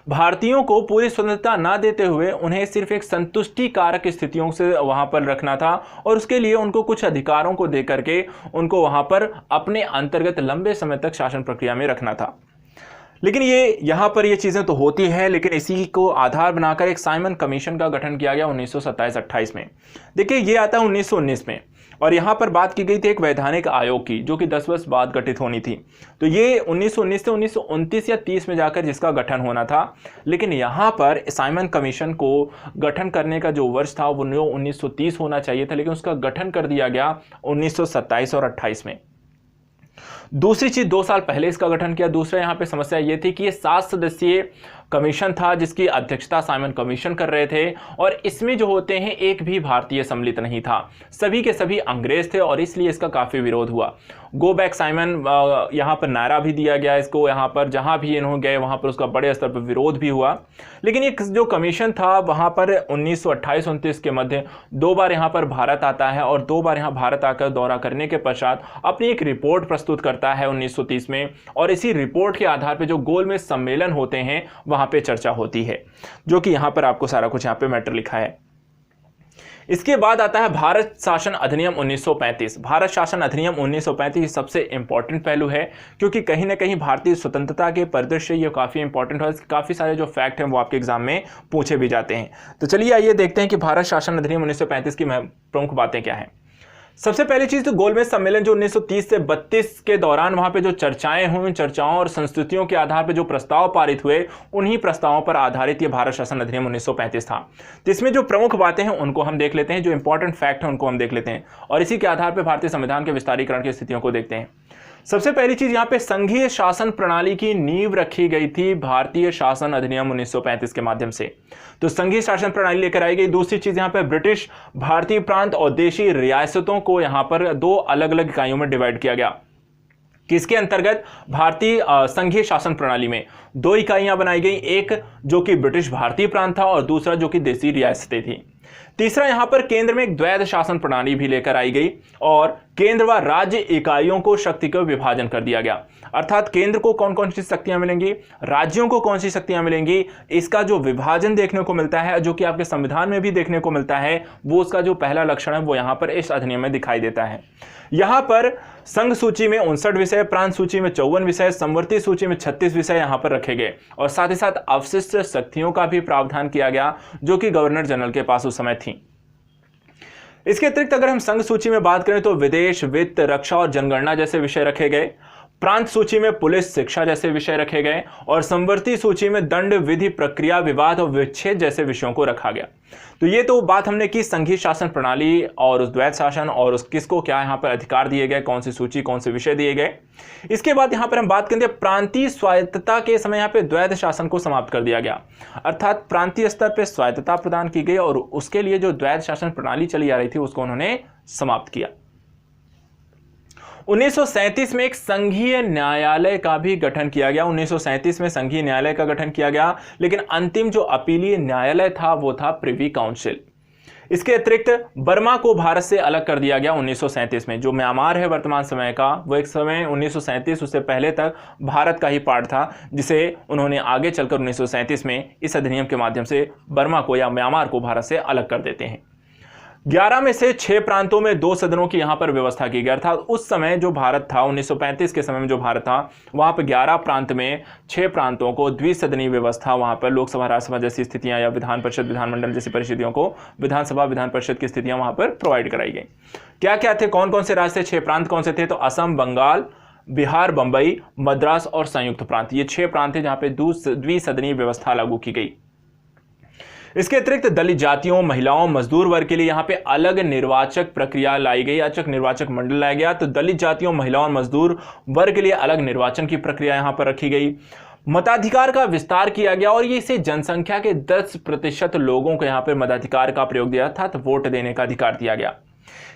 भारतीयों को पूरी स्वतंत्रता ना देते हुए उन्हें सिर्फ एक संतुष्टि कारक स्थितियों से वहां पर रखना था, और उसके लिए उनको कुछ अधिकारों को दे करके उनको वहां पर अपने अंतर्गत लंबे समय तक शासन प्रक्रिया में रखना था। लेकिन ये यहाँ पर ये चीज़ें तो होती हैं, लेकिन इसी को आधार बनाकर एक साइमन कमीशन का गठन किया गया 1927-28 में। देखिए ये आता है 1919 में, और यहाँ पर बात की गई थी एक वैधानिक आयोग की, जो कि 10 वर्ष बाद गठित होनी थी। तो ये 1919 से 1929 या 30 में जाकर जिसका गठन होना था, लेकिन यहाँ पर साइमन कमीशन को गठन करने का जो वर्ष था वो 1930 होना चाहिए था, लेकिन उसका गठन कर दिया गया 1927 और 28 में। दूसरी चीज, 2 साल पहले इसका गठन किया। दूसरा यहाँ पे समस्या ये थी कि ये 7 सदस्यीय कमीशन था, जिसकी अध्यक्षता साइमन कमीशन कर रहे थे, और इसमें जो होते हैं एक भी भारतीय सम्मिलित नहीं था, सभी के सभी अंग्रेज थे, और इसलिए इसका काफी विरोध हुआ। गो बैक साइमन यहाँ पर नारा भी दिया गया इसको, यहाँ पर जहाँ भी इन्होंने गए वहाँ पर उसका बड़े स्तर पर विरोध भी हुआ। लेकिन ये जो कमीशन था वहाँ पर 1928-29 के मध्य 2 बार यहाँ पर भारत आता है, और 2 बार यहाँ भारत आकर दौरा करने के पश्चात अपनी एक रिपोर्ट प्रस्तुत करता है 1930 में, और इसी रिपोर्ट के आधार पर जो गोलमेज सम्मेलन होते हैं वहाँ पे चर्चा होती है, जो कि यहाँ पर आपको सारा कुछ यहाँ पे मैटर लिखा है। इसके बाद आता है भारत शासन अधिनियम 1935। भारत शासन अधिनियम 1935 सबसे इंपॉर्टेंट पहलू है, क्योंकि कहीं ना कहीं भारतीय स्वतंत्रता के परिदृश्य ये काफ़ी इंपॉर्टेंट है। काफ़ी सारे जो फैक्ट हैं वो आपके एग्जाम में पूछे भी जाते हैं। तो चलिए आइए देखते हैं कि भारत शासन अधिनियम 1935 की प्रमुख बातें क्या हैं। सबसे पहली चीज तो गोलमेज सम्मेलन जो 1930 से 32 के दौरान वहां पे जो चर्चाएं हुई, चर्चाओं और संस्कृतियों के आधार पे जो प्रस्ताव पारित हुए, उन्हीं प्रस्तावों पर आधारित ये भारत शासन अधिनियम 1935 था। तो इसमें जो प्रमुख बातें हैं उनको हम देख लेते हैं, जो इंपॉर्टेंट फैक्ट है उनको हम देख लेते हैं, और इसी के आधार पर भारतीय संविधान के विस्तारीकरण की स्थितियों को देखते हैं। सबसे पहली चीज, यहाँ पे संघीय शासन प्रणाली की नींव रखी गई थी भारतीय शासन अधिनियम 1935 के माध्यम से। तो संघीय शासन प्रणाली लेकर आई गई। दूसरी चीज, यहाँ पे ब्रिटिश, भारतीय प्रांत और देशी रियासतों को यहाँ पर 2 अलग अलग इकाइयों में डिवाइड किया गया। किसके अंतर्गत? भारतीय संघीय शासन प्रणाली में 2 इकाइयां बनाई गई, एक जो कि ब्रिटिश भारतीय प्रांत था और दूसरा जो कि देशी रियासतें थी। तीसरा, यहां पर केंद्र में एक द्वैध शासन प्रणाली भी लेकर आई गई, और केंद्र व राज्य इकाइयों को शक्ति का विभाजन कर दिया गया। अर्थात केंद्र को कौन कौन सी शक्तियां मिलेंगी, राज्यों को कौन सी शक्तियां मिलेंगी, इसका जो विभाजन देखने को मिलता है, जो कि आपके संविधान में भी देखने को मिलता है, वो उसका जो पहला लक्षण है वो यहां पर इस अधिनियम में दिखाई देता है। यहां पर संघ सूची में 59 विषय, प्रांत सूची में 54 विषय, संवर्ती सूची में 36 विषय यहां पर रखे गए, और साथ ही साथ अवशिष्ट शक्तियों का भी प्रावधान किया गया, जो कि गवर्नर जनरल के पास उस समय थी। इसके अतिरिक्त अगर हम संघ सूची में बात करें तो विदेश, वित्त, रक्षा और जनगणना जैसे विषय रखे गए। प्रांत सूची में पुलिस, शिक्षा जैसे विषय रखे गए, और संवर्ती सूची में दंड, विधि, प्रक्रिया, विवाद और विच्छेद जैसे विषयों को रखा गया। तो ये तो बात हमने की संघीय शासन प्रणाली और उस द्वैध शासन और उस किसको क्या यहाँ पर अधिकार दिए गए, कौन सी सूची, कौन से विषय दिए गए। इसके बाद यहाँ पर हम बात करेंगे प्रांतीय स्वायत्तता के समय यहाँ पे द्वैध शासन को समाप्त कर दिया गया, अर्थात प्रांतीय स्तर पर स्वायत्तता प्रदान की गई, और उसके लिए जो द्वैध शासन प्रणाली चली आ रही थी उसको उन्होंने समाप्त किया। 1937 में एक संघीय न्यायालय का भी गठन किया गया। 1937 में संघीय न्यायालय का गठन किया गया, लेकिन अंतिम जो अपीलीय न्यायालय था वो था प्रिवी काउंसिल। इसके अतिरिक्त बर्मा को भारत से अलग कर दिया गया 1937 में। जो म्यांमार है वर्तमान समय का, वो एक समय 1937 उससे पहले तक भारत का ही पार्ट था, जिसे उन्होंने आगे चलकर 1937 में इस अधिनियम के माध्यम से बर्मा को या म्यांमार को भारत से अलग कर देते हैं। 11 में से 6 प्रांतों में 2 सदनों की यहां पर व्यवस्था की गई। अर्थात उस समय जो भारत था, 1935 के समय में जो भारत था, वहां पर 11 प्रांत में 6 प्रांतों को द्विसदनीय व्यवस्था, वहां पर लोकसभा राज्यसभा जैसी स्थितियां या विधान परिषद विधानमंडल जैसी परिस्थितियों को विधानसभा विधान परिषद की स्थितियां वहां पर प्रोवाइड कराई गई। क्या क्या थे, कौन कौन से राज्य थे, 6 प्रांत कौन से थे? तो असम, बंगाल, बिहार, बंबई, मद्रास और संयुक्त प्रांत, ये 6 प्रांत थे जहां पर द्विसदनीय व्यवस्था लागू की गई। इसके अतिरिक्त दलित जातियों, महिलाओं, मजदूर वर्ग के लिए यहाँ पे अलग निर्वाचक प्रक्रिया लाई गई, अलग निर्वाचक मंडल लाया गया। तो दलित जातियों, महिलाओं और मजदूर वर्ग के लिए अलग निर्वाचन की प्रक्रिया यहाँ पर रखी गई। मताधिकार का विस्तार किया गया और ये इसे जनसंख्या के 10% लोगों को यहाँ पर मताधिकार का प्रयोग दिया था, तो वोट देने का अधिकार दिया गया।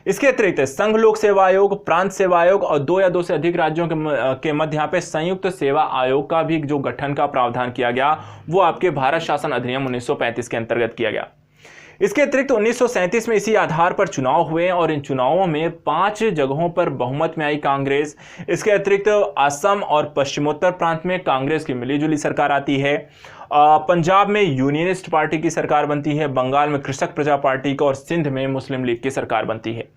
इसके अतिरिक्त संघ लोक सेवा आयोग, प्रांत सेवा आयोग और 2 या 2 से अधिक राज्यों के मध्य यहाँ पे संयुक्त सेवा आयोग का भी जो गठन का प्रावधान किया गया, वो आपके भारत शासन अधिनियम 1935 के अंतर्गत किया गया। इसके अतिरिक्त 1937 में इसी आधार पर चुनाव हुए और इन चुनावों में 5 जगहों पर बहुमत में आई कांग्रेस। इसके अतिरिक्त असम और पश्चिमोत्तर प्रांत में कांग्रेस की मिलीजुली सरकार आती है। पंजाब में यूनियनिस्ट पार्टी की सरकार बनती है, बंगाल में कृषक प्रजा पार्टी की और सिंध में मुस्लिम लीग की सरकार बनती है।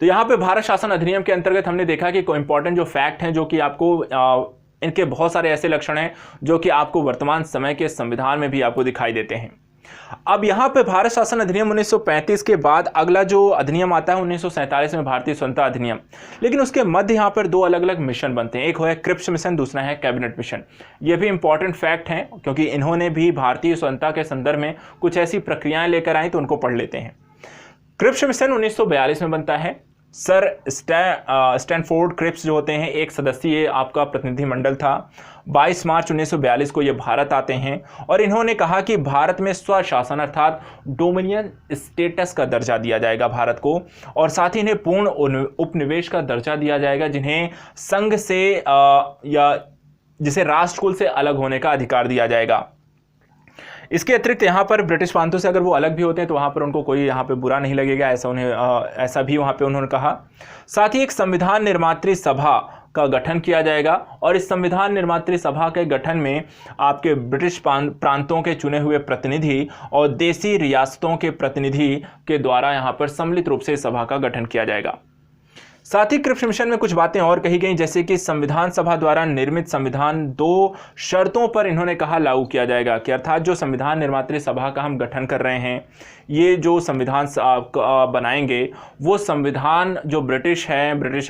तो यहाँ पे भारत शासन अधिनियम के अंतर्गत हमने देखा कि कोई इंपॉर्टेंट जो फैक्ट हैं, जो कि आपको इनके बहुत सारे ऐसे लक्षण हैं जो कि आपको वर्तमान समय के संविधान में भी आपको दिखाई देते हैं। अब यहाँ पे भारत शासन अधिनियम 1935 के बाद अगला जो अधिनियम आता है 1947 में भारतीय स्वतंत्रता अधिनियम, लेकिन उसके मध्य यहाँ पर 2 अलग अलग मिशन बनते हैं। एक है क्रिप्स मिशन, दूसरा है कैबिनेट मिशन। ये भी इंपॉर्टेंट फैक्ट हैं क्योंकि इन्होंने भी भारतीय स्वतंत्रता के संदर्भ में कुछ ऐसी प्रक्रियाएं लेकर आई, तो उनको पढ़ लेते हैं। क्रिप्स मिशन 1942 में बनता है। सर स्टैनफोर्ड क्रिप्स जो होते हैं, 1 सदस्यीय आपका प्रतिनिधि मंडल था। 22 मार्च 1942 को ये भारत आते हैं और इन्होंने कहा कि भारत में स्वशासन अर्थात डोमिनियन स्टेटस का दर्जा दिया जाएगा भारत को, और साथ ही इन्हें पूर्ण उपनिवेश का दर्जा दिया जाएगा, जिन्हें संघ से या जिसे राष्ट्रकुल से अलग होने का अधिकार दिया जाएगा। इसके अतिरिक्त यहाँ पर ब्रिटिश प्रांतों से अगर वो अलग भी होते हैं तो वहाँ पर उनको कोई यहाँ पे बुरा नहीं लगेगा, ऐसा भी वहाँ पे उन्होंने कहा। साथ ही एक संविधान निर्मात्री सभा का गठन किया जाएगा और इस संविधान निर्मात्री सभा के गठन में आपके ब्रिटिश प्रांतों के चुने हुए प्रतिनिधि और देसी रियासतों के प्रतिनिधि के द्वारा यहाँ पर सम्मिलित रूप से इस सभा का गठन किया जाएगा। साथ ही क्रिप्स मिशन में कुछ बातें और कही गई, जैसे कि संविधान सभा द्वारा निर्मित संविधान 2 शर्तों पर इन्होंने कहा लागू किया जाएगा कि अर्थात जो संविधान निर्मात्री सभा का हम गठन कर रहे हैं, ये जो संविधान बनाएंगे वो संविधान जो ब्रिटिश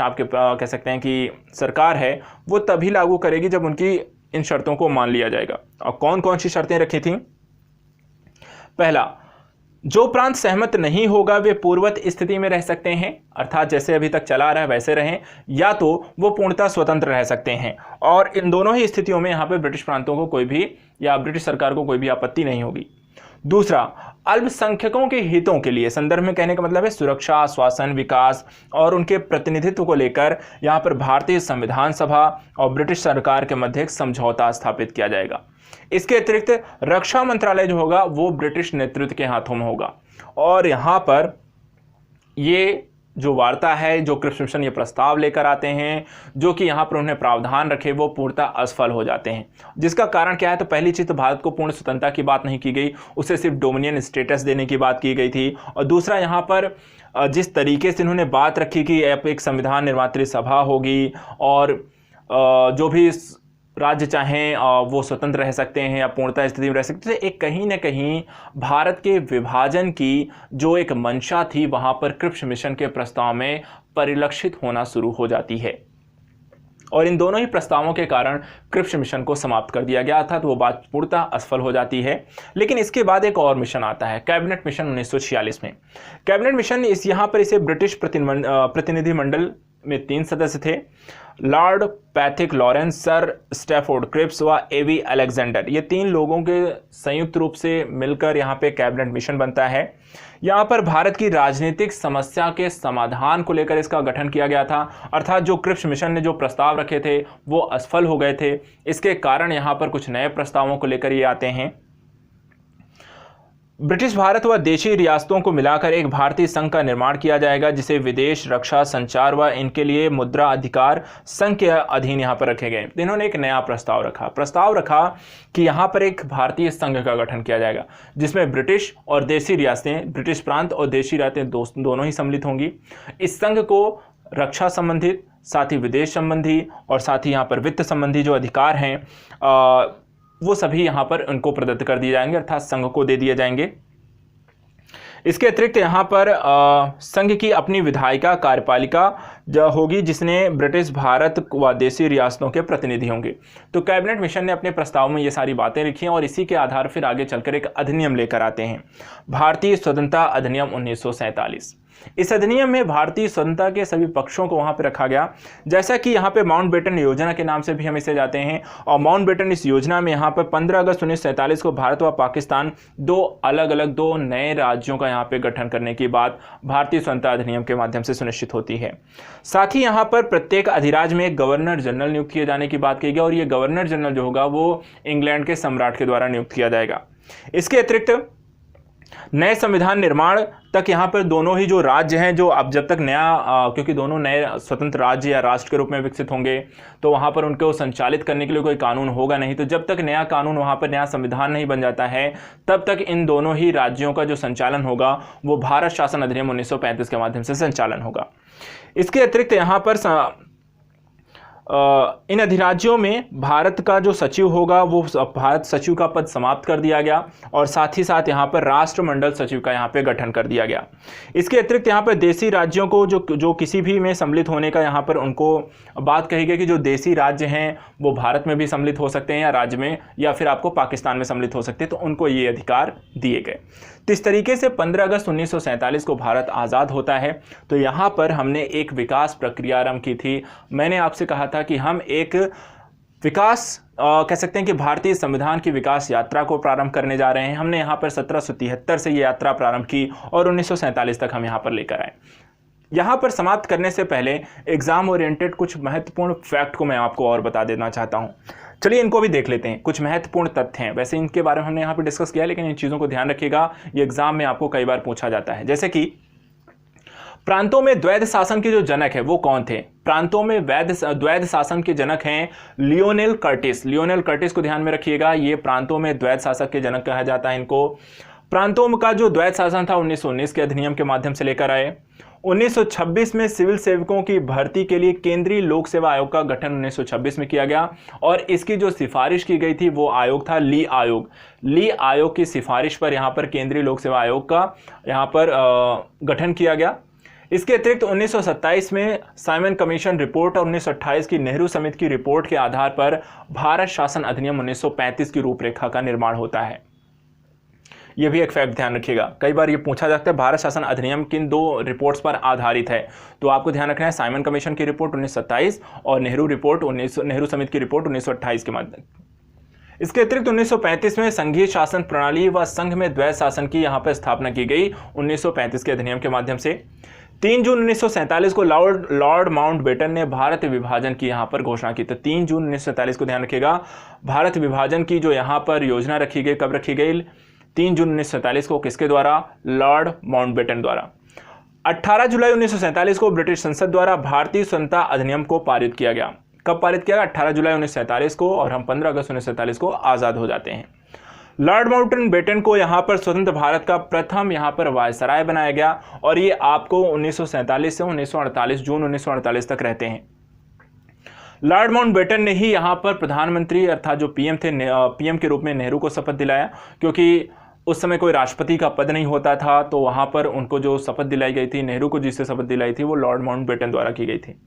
आपके कह सकते हैं कि सरकार है, वो तभी लागू करेगी जब उनकी इन शर्तों को मान लिया जाएगा। और कौन कौन सी शर्तें रखी थी? पहला, जो प्रांत सहमत नहीं होगा वे पूर्ववत स्थिति में रह सकते हैं, अर्थात जैसे अभी तक चला रहा है वैसे रहें, या तो वो पूर्णतः स्वतंत्र रह सकते हैं। और इन दोनों ही स्थितियों में यहाँ पे ब्रिटिश प्रांतों को कोई भी या ब्रिटिश सरकार को कोई भी आपत्ति नहीं होगी। दूसरा, अल्पसंख्यकों के हितों के लिए, संदर्भ में कहने का मतलब है सुरक्षा, आश्वासन, विकास और उनके प्रतिनिधित्व को लेकर यहाँ पर भारतीय संविधान सभा और ब्रिटिश सरकार के मध्य एक समझौता स्थापित किया जाएगा। इसके अतिरिक्त रक्षा मंत्रालय जो होगा वो ब्रिटिश नेतृत्व के हाथों में होगा। और यहाँ पर ये जो वार्ता है, जो क्रिप्स मिशन ये प्रस्ताव लेकर आते हैं, जो कि यहाँ पर उन्हें प्रावधान रखे, वो पूर्णतः असफल हो जाते हैं। जिसका कारण क्या है? तो पहली चीज़ तो भारत को पूर्ण स्वतंत्रता की बात नहीं की गई, उसे सिर्फ डोमिनियन स्टेटस देने की बात की गई थी। और दूसरा, यहाँ पर जिस तरीके से इन्होंने बात रखी कि एक संविधान निर्मात्री सभा होगी और जो भी राज्य चाहें वो स्वतंत्र रह सकते हैं या पूर्णतः स्थिति में रह सकते हैं, एक कहीं ना कहीं भारत के विभाजन की जो एक मंशा थी वहाँ पर क्रिप्स मिशन के प्रस्ताव में परिलक्षित होना शुरू हो जाती है। और इन दोनों ही प्रस्तावों के कारण क्रिप्स मिशन को समाप्त कर दिया गया था, तो वो बात पूर्णतः असफल हो जाती है। लेकिन इसके बाद एक और मिशन आता है, कैबिनेट मिशन 1946 में। कैबिनेट मिशन यहाँ पर इसे ब्रिटिश प्रतिनिधिमंडल में 3 सदस्य थे, Lord Pethick Lawrence, sir Stafford Cripps व एवी अलेक्जेंडर। ये 3 लोगों के संयुक्त रूप से मिलकर यहाँ पे कैबिनेट मिशन बनता है। यहाँ पर भारत की राजनीतिक समस्या के समाधान को लेकर इसका गठन किया गया था, अर्थात जो क्रिप्स मिशन ने जो प्रस्ताव रखे थे वो असफल हो गए थे। इसके कारण यहाँ पर कुछ नए प्रस्तावों को लेकर ये आते हैं। ब्रिटिश भारत व देशी रियासतों को मिलाकर एक भारतीय संघ का निर्माण किया जाएगा, जिसे विदेश, रक्षा, संचार व इनके लिए मुद्रा अधिकार संघ के अधीन यहाँ पर रखे गए। इन्होंने एक नया प्रस्ताव रखा कि यहाँ पर एक भारतीय संघ का गठन किया जाएगा, जिसमें ब्रिटिश और देशी रियासतें, ब्रिटिश प्रांत और देशी रियासतें दोनों ही सम्मिलित होंगी। इस संघ को रक्षा संबंधित, साथ ही विदेश संबंधी और साथ ही यहाँ पर वित्त संबंधी जो अधिकार हैं वो सभी यहाँ पर उनको प्रदत्त कर दिए जाएंगे, अर्थात संघ को दे दिए जाएंगे। इसके अतिरिक्त यहाँ पर संघ की अपनी विधायिका कार्यपालिका होगी, जिसने ब्रिटिश भारत व देशी रियासतों के प्रतिनिधि होंगे। तो कैबिनेट मिशन ने अपने प्रस्ताव में ये सारी बातें लिखी हैं और इसी के आधार फिर आगे चलकर एक अधिनियम लेकर आते हैं, भारतीय स्वतंत्रता अधिनियम 1947। इस अधिनियम में भारतीय स्वतंत्रता के सभी पक्षों को वहां पर रखा गया, जैसा कि यहाँ पे माउंटबेटन योजना के नाम से भी हम इसे जाते हैं। और माउंटबेटन इस योजना में यहाँ पर 15 अगस्त 1947 को भारत व पाकिस्तान दो नए राज्यों का यहाँ पे गठन करने की बात भारतीय स्वतंत्रता अधिनियम के माध्यम से सुनिश्चित होती है। साथ ही यहाँ पर प्रत्येक अधिराज्य में एक गवर्नर जनरल नियुक्त किए जाने की बात की गई और ये गवर्नर जनरल जो होगा वो इंग्लैंड के सम्राट के द्वारा नियुक्त किया जाएगा। इसके अतिरिक्त नए संविधान निर्माण तक यहाँ पर दोनों ही जो राज्य हैं, जो अब जब तक क्योंकि दोनों नए स्वतंत्र राज्य या राष्ट्र के रूप में विकसित होंगे तो वहाँ पर उनको संचालित करने के लिए कोई कानून होगा नहीं। तो जब तक नया कानून वहाँ पर नया संविधान नहीं बन जाता है तब तक इन दोनों ही राज्यों का जो संचालन होगा वो भारत शासन अधिनियम 1935 के माध्यम से संचालन होगा। इसके अतिरिक्त यहाँ पर इन अधिराज्यों में भारत का जो सचिव होगा वो भारत सचिव का पद समाप्त कर दिया गया और साथ ही साथ यहाँ पर राष्ट्रमंडल सचिव का यहाँ पे गठन कर दिया गया। इसके अतिरिक्त यहाँ पर देशी राज्यों को जो किसी भी में सम्मिलित होने का यहाँ पर उनको बात कही गई कि जो देशी राज्य हैं वो भारत में भी सम्मिलित हो सकते हैं या राज्य में, या फिर आपको पाकिस्तान में सम्मिलित हो सकते हैं, तो उनको ये अधिकार दिए गए। तो इस तरीके से 15 अगस्त 1947 को भारत आज़ाद होता है। तो यहाँ पर हमने एक विकास प्रक्रिया आरंभ की थी। मैंने आपसे कहा था कि हम एक विकास कह सकते हैं कि भारतीय संविधान की विकास यात्रा को प्रारंभ करने जा रहे हैं। हमने यहाँ पर 1773 से ये यात्रा प्रारंभ की और 1947 तक हम यहाँ पर लेकर आए। यहाँ पर समाप्त करने से पहले एग्जाम ओरिएंटेड कुछ महत्वपूर्ण फैक्ट को मैं आपको और बता देना चाहता हूँ। चलिए इनको भी देख लेते हैं। कुछ महत्वपूर्ण तथ्य हैं, वैसे इनके बारे में हमने यहाँ पे डिस्कस किया, लेकिन इन चीज़ों को ध्यान रखिएगा, ये एग्जाम में आपको कई बार पूछा जाता है। जैसे कि प्रांतों में द्वैध शासन के जो जनक है वो कौन थे? प्रांतों में द्वैध शासन के जनक हैं लियोनेल कर्टिस। लियोनेल कर्टिस को ध्यान में रखिएगा, ये प्रांतों में द्वैध शासक के जनक कहा जाता है इनको। प्रांतों का जो द्वैध शासन था 1919 के अधिनियम के माध्यम से लेकर आए। 1926 में सिविल सेवकों की भर्ती के लिए केंद्रीय लोक सेवा आयोग का गठन 1926 में किया गया और इसकी जो सिफारिश की गई थी वो आयोग था ली आयोग। ली आयोग की सिफारिश पर यहाँ पर केंद्रीय लोक सेवा आयोग का यहाँ पर गठन किया गया। इसके अतिरिक्त 1927 में साइमन कमीशन रिपोर्ट और 1928 की नेहरू समिति की रिपोर्ट के आधार पर भारत शासन अधिनियम 1935 की रूपरेखा का निर्माण होता है। यह भी एक फैक्ट ध्यान रखिएगा, कई बार ये पूछा जाता है भारत शासन अधिनियम किन दो रिपोर्ट्स पर आधारित है, तो आपको ध्यान रखना है साइमन कमीशन की रिपोर्ट 1927 और नेहरू समिति की रिपोर्ट 1928 के माध्यम। इसके अतिरिक्त 1935 में संघीय शासन प्रणाली व संघ में द्वैध शासन की यहाँ पर स्थापना की गई 1935 के अधिनियम के माध्यम से। 3 जून 1947 को लॉर्ड माउंटबेटन ने भारत विभाजन की यहाँ पर घोषणा की। तो 3 जून 1947 को ध्यान रखिएगा, भारत विभाजन की जो यहाँ पर योजना रखी गई, कब रखी गई? 3 जून 1947 को। किसके द्वारा? लॉर्ड माउंटबेटन द्वारा। 18 जुलाई 1947 को ब्रिटिश संसद द्वारा भारतीय स्वतंत्रता अधिनियम को पारित किया गया। कब पारित किया गया? 18 जुलाई 1947 को, और हम 15 अगस्त 1947 को आज़ाद हो जाते हैं। लॉर्ड माउंटबेटन को यहाँ पर स्वतंत्र भारत का प्रथम यहाँ पर वायसराय बनाया गया और ये आपको 1947 से 1948 जून 1948 तक रहते हैं। लॉर्ड माउंटबेटन ने ही यहाँ पर प्रधानमंत्री अर्थात जो पीएम थे, पीएम के रूप में नेहरू को शपथ दिलाया, क्योंकि उस समय कोई राष्ट्रपति का पद नहीं होता था, तो वहाँ पर उनको जो शपथ दिलाई गई थी, नेहरू को जिससे शपथ दिलाई थी वो लॉर्ड माउंटबेटन द्वारा की गई थी।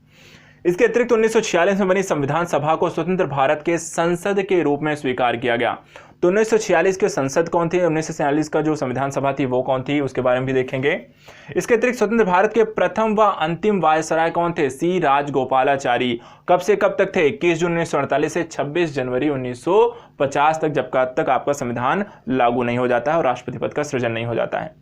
इसके अतिरिक्त 1946 में बनी संविधान सभा को स्वतंत्र भारत के संसद के रूप में स्वीकार किया गया। तो 1946 के संसद कौन थे, 1947 का जो संविधान सभा थी वो कौन थी, उसके बारे में भी देखेंगे। इसके अतिरिक्त स्वतंत्र भारत के प्रथम व अंतिम वायसराय कौन थे, सी राजगोपालाचारी। कब से कब तक थे, 21 जून 1948 से 26 जनवरी 1950 तक, जब तक आपका संविधान लागू नहीं हो जाता है और राष्ट्रपति पद का सृजन नहीं हो जाता है।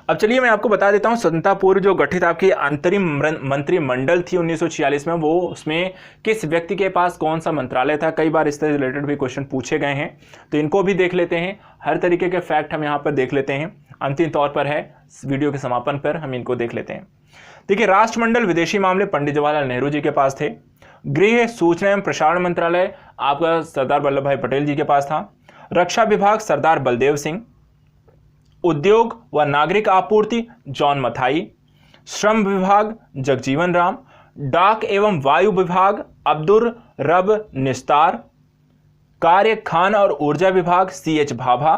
अब चलिए मैं आपको बता देता हूं, स्वतंत्रता पूर्व जो गठित आपकी अंतरिम मंत्रिमंडल थी 1946 में, वो उसमें किस व्यक्ति के पास कौन सा मंत्रालय था। कई बार इससे रिलेटेड भी क्वेश्चन पूछे गए हैं, तो इनको भी देख लेते हैं। हर तरीके के फैक्ट हम यहाँ पर देख लेते हैं, अंतिम तौर पर है वीडियो के समापन पर हम इनको देख लेते हैं। देखिए, राष्ट्रमंडल विदेशी मामले पंडित जवाहरलाल नेहरू जी के पास थे। गृह सूचना एवं प्रसारण मंत्रालय आपका सरदार वल्लभ भाई पटेल जी के पास था। रक्षा विभाग सरदार बलदेव सिंह। उद्योग व नागरिक आपूर्ति जॉन मथाई। श्रम विभाग जगजीवन राम। डाक एवं वायु विभाग अब्दुल रब निस्तार। कार्य खान और ऊर्जा विभाग CH भाभा।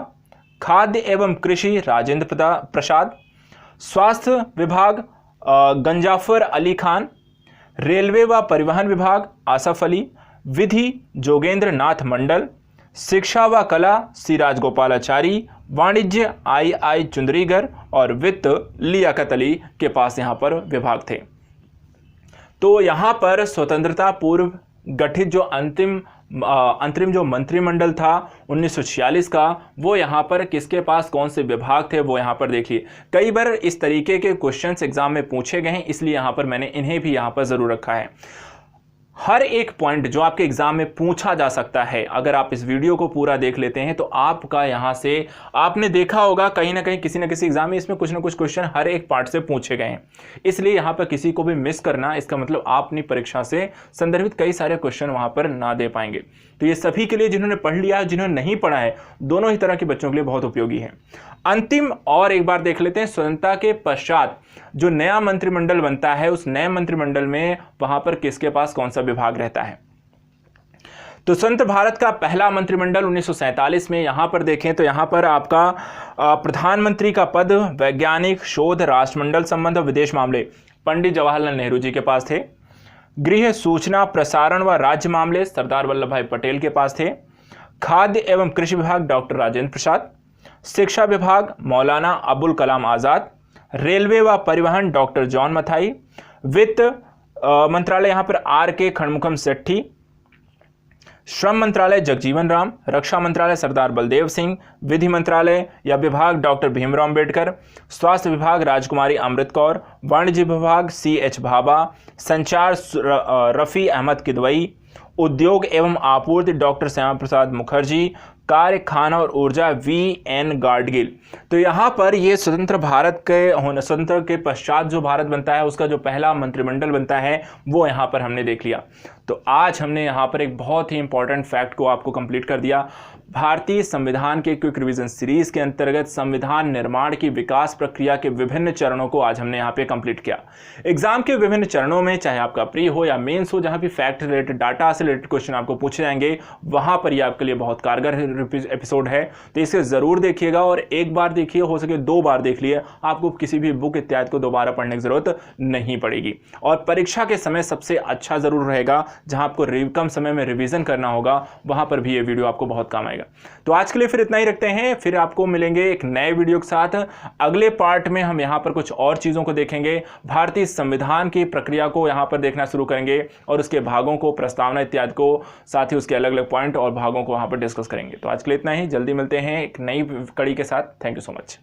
खाद्य एवं कृषि राजेंद्र प्रसाद। स्वास्थ्य विभाग गंजाफर अली खान। रेलवे व परिवहन विभाग आसफ अली। विधि जोगेंद्र नाथ मंडल। शिक्षा व कला सी राजगोपालाचारी। वाणिज्य I चुंदरीगर और वित्त लियाकत अली के पास यहाँ पर विभाग थे। तो यहाँ पर स्वतंत्रता पूर्व गठित जो अंतरिम जो मंत्रिमंडल था 1946 का, वो यहाँ पर किसके पास कौन से विभाग थे वो यहाँ पर देखिए। कई बार इस तरीके के क्वेश्चंस एग्जाम में पूछे गए हैं, इसलिए यहाँ पर मैंने इन्हें भी यहाँ पर ज़रूर रखा है। हर एक पॉइंट जो आपके एग्जाम में पूछा जा सकता है, अगर आप इस वीडियो को पूरा देख लेते हैं तो आपका यहाँ से आपने देखा होगा कहीं ना कहीं किसी न किसी एग्जाम में इसमें कुछ ना कुछ क्वेश्चन हर एक पार्ट से पूछे गए हैं। इसलिए यहाँ पर किसी को भी मिस करना, इसका मतलब आप अपनी परीक्षा से संदर्भित कई सारे क्वेश्चन वहाँ पर ना दे पाएंगे। तो ये सभी के लिए, जिन्होंने पढ़ लिया है, जिन्होंने नहीं पढ़ा है, दोनों ही तरह के बच्चों के लिए बहुत उपयोगी है। अंतिम और एक बार देख लेते हैं, स्वतंत्रता के पश्चात जो नया मंत्रिमंडल बनता है, उस नए मंत्रिमंडल में वहां पर किसके पास कौन सा विभाग रहता है। तो स्वतंत्र भारत का पहला मंत्रिमंडल 1947 में यहां पर देखें तो यहां पर आपका प्रधानमंत्री का पद वैज्ञानिक शोध राष्ट्रमंडल संबंध और विदेश मामले पंडित जवाहरलाल नेहरू जी के पास थे। गृह सूचना प्रसारण व राज्य मामले सरदार वल्लभ भाई पटेल के पास थे। खाद्य एवं कृषि विभाग डॉक्टर राजेंद्र प्रसाद। शिक्षा विभाग मौलाना अबुल कलाम आज़ाद। रेलवे व परिवहन डॉक्टर जॉन मथाई। वित्त मंत्रालय यहां पर RK खणमुखम सेट्ठी। श्रम मंत्रालय जगजीवन राम। रक्षा मंत्रालय सरदार बलदेव सिंह। विधि मंत्रालय या विभाग डॉक्टर भीमराव अंबेडकर। स्वास्थ्य विभाग राजकुमारी अमृत कौर। वाणिज्य विभाग CH भाभा। संचार रफ़ी अहमद किदवई। उद्योग एवं आपूर्ति डॉक्टर श्यामा प्रसाद मुखर्जी। कार्य खान और ऊर्जा VN गाडगिल। तो यहाँ पर ये स्वतंत्र के पश्चात जो भारत बनता है, उसका जो पहला मंत्रिमंडल बनता है, वो यहाँ पर हमने देख लिया। तो आज हमने यहाँ पर एक बहुत ही इंपॉर्टेंट फैक्ट को आपको कंप्लीट कर दिया। भारतीय संविधान के क्विक रिवीजन सीरीज के अंतर्गत संविधान निर्माण की विकास प्रक्रिया के विभिन्न चरणों को आज हमने यहाँ पे कंप्लीट किया। एग्जाम के विभिन्न चरणों में, चाहे आपका प्री हो या मेंस हो, जहाँ भी फैक्ट रिलेटेड, डाटा से रिलेटेड क्वेश्चन आपको पूछे जाएंगे, वहां पर ये आपके लिए बहुत कारगर एपिसोड है। तो इसे जरूर देखिएगा, और एक बार देखिए, हो सके 2 बार देख लिए, आपको किसी भी बुक इत्यादि को दोबारा पढ़ने की जरूरत नहीं पड़ेगी। और परीक्षा के समय सबसे अच्छा जरूर रहेगा, जहां आपको कम समय में रिवीजन करना होगा, वहां पर भी ये वीडियो आपको बहुत काम आएगा। तो आज के लिए फिर इतना ही रखते हैं, फिर आपको मिलेंगे एक नए वीडियो के साथ। अगले पार्ट में हम यहां पर कुछ और चीजों को देखेंगे, भारतीय संविधान की प्रक्रिया को यहां पर देखना शुरू करेंगे, और उसके भागों को, प्रस्तावना इत्यादि को, साथ ही उसके अलग अलग पॉइंट और भागों को वहां पर डिस्कस करेंगे। तो आज के लिए इतना ही, जल्दी मिलते हैं एक नई कड़ी के साथ। Thank you so much.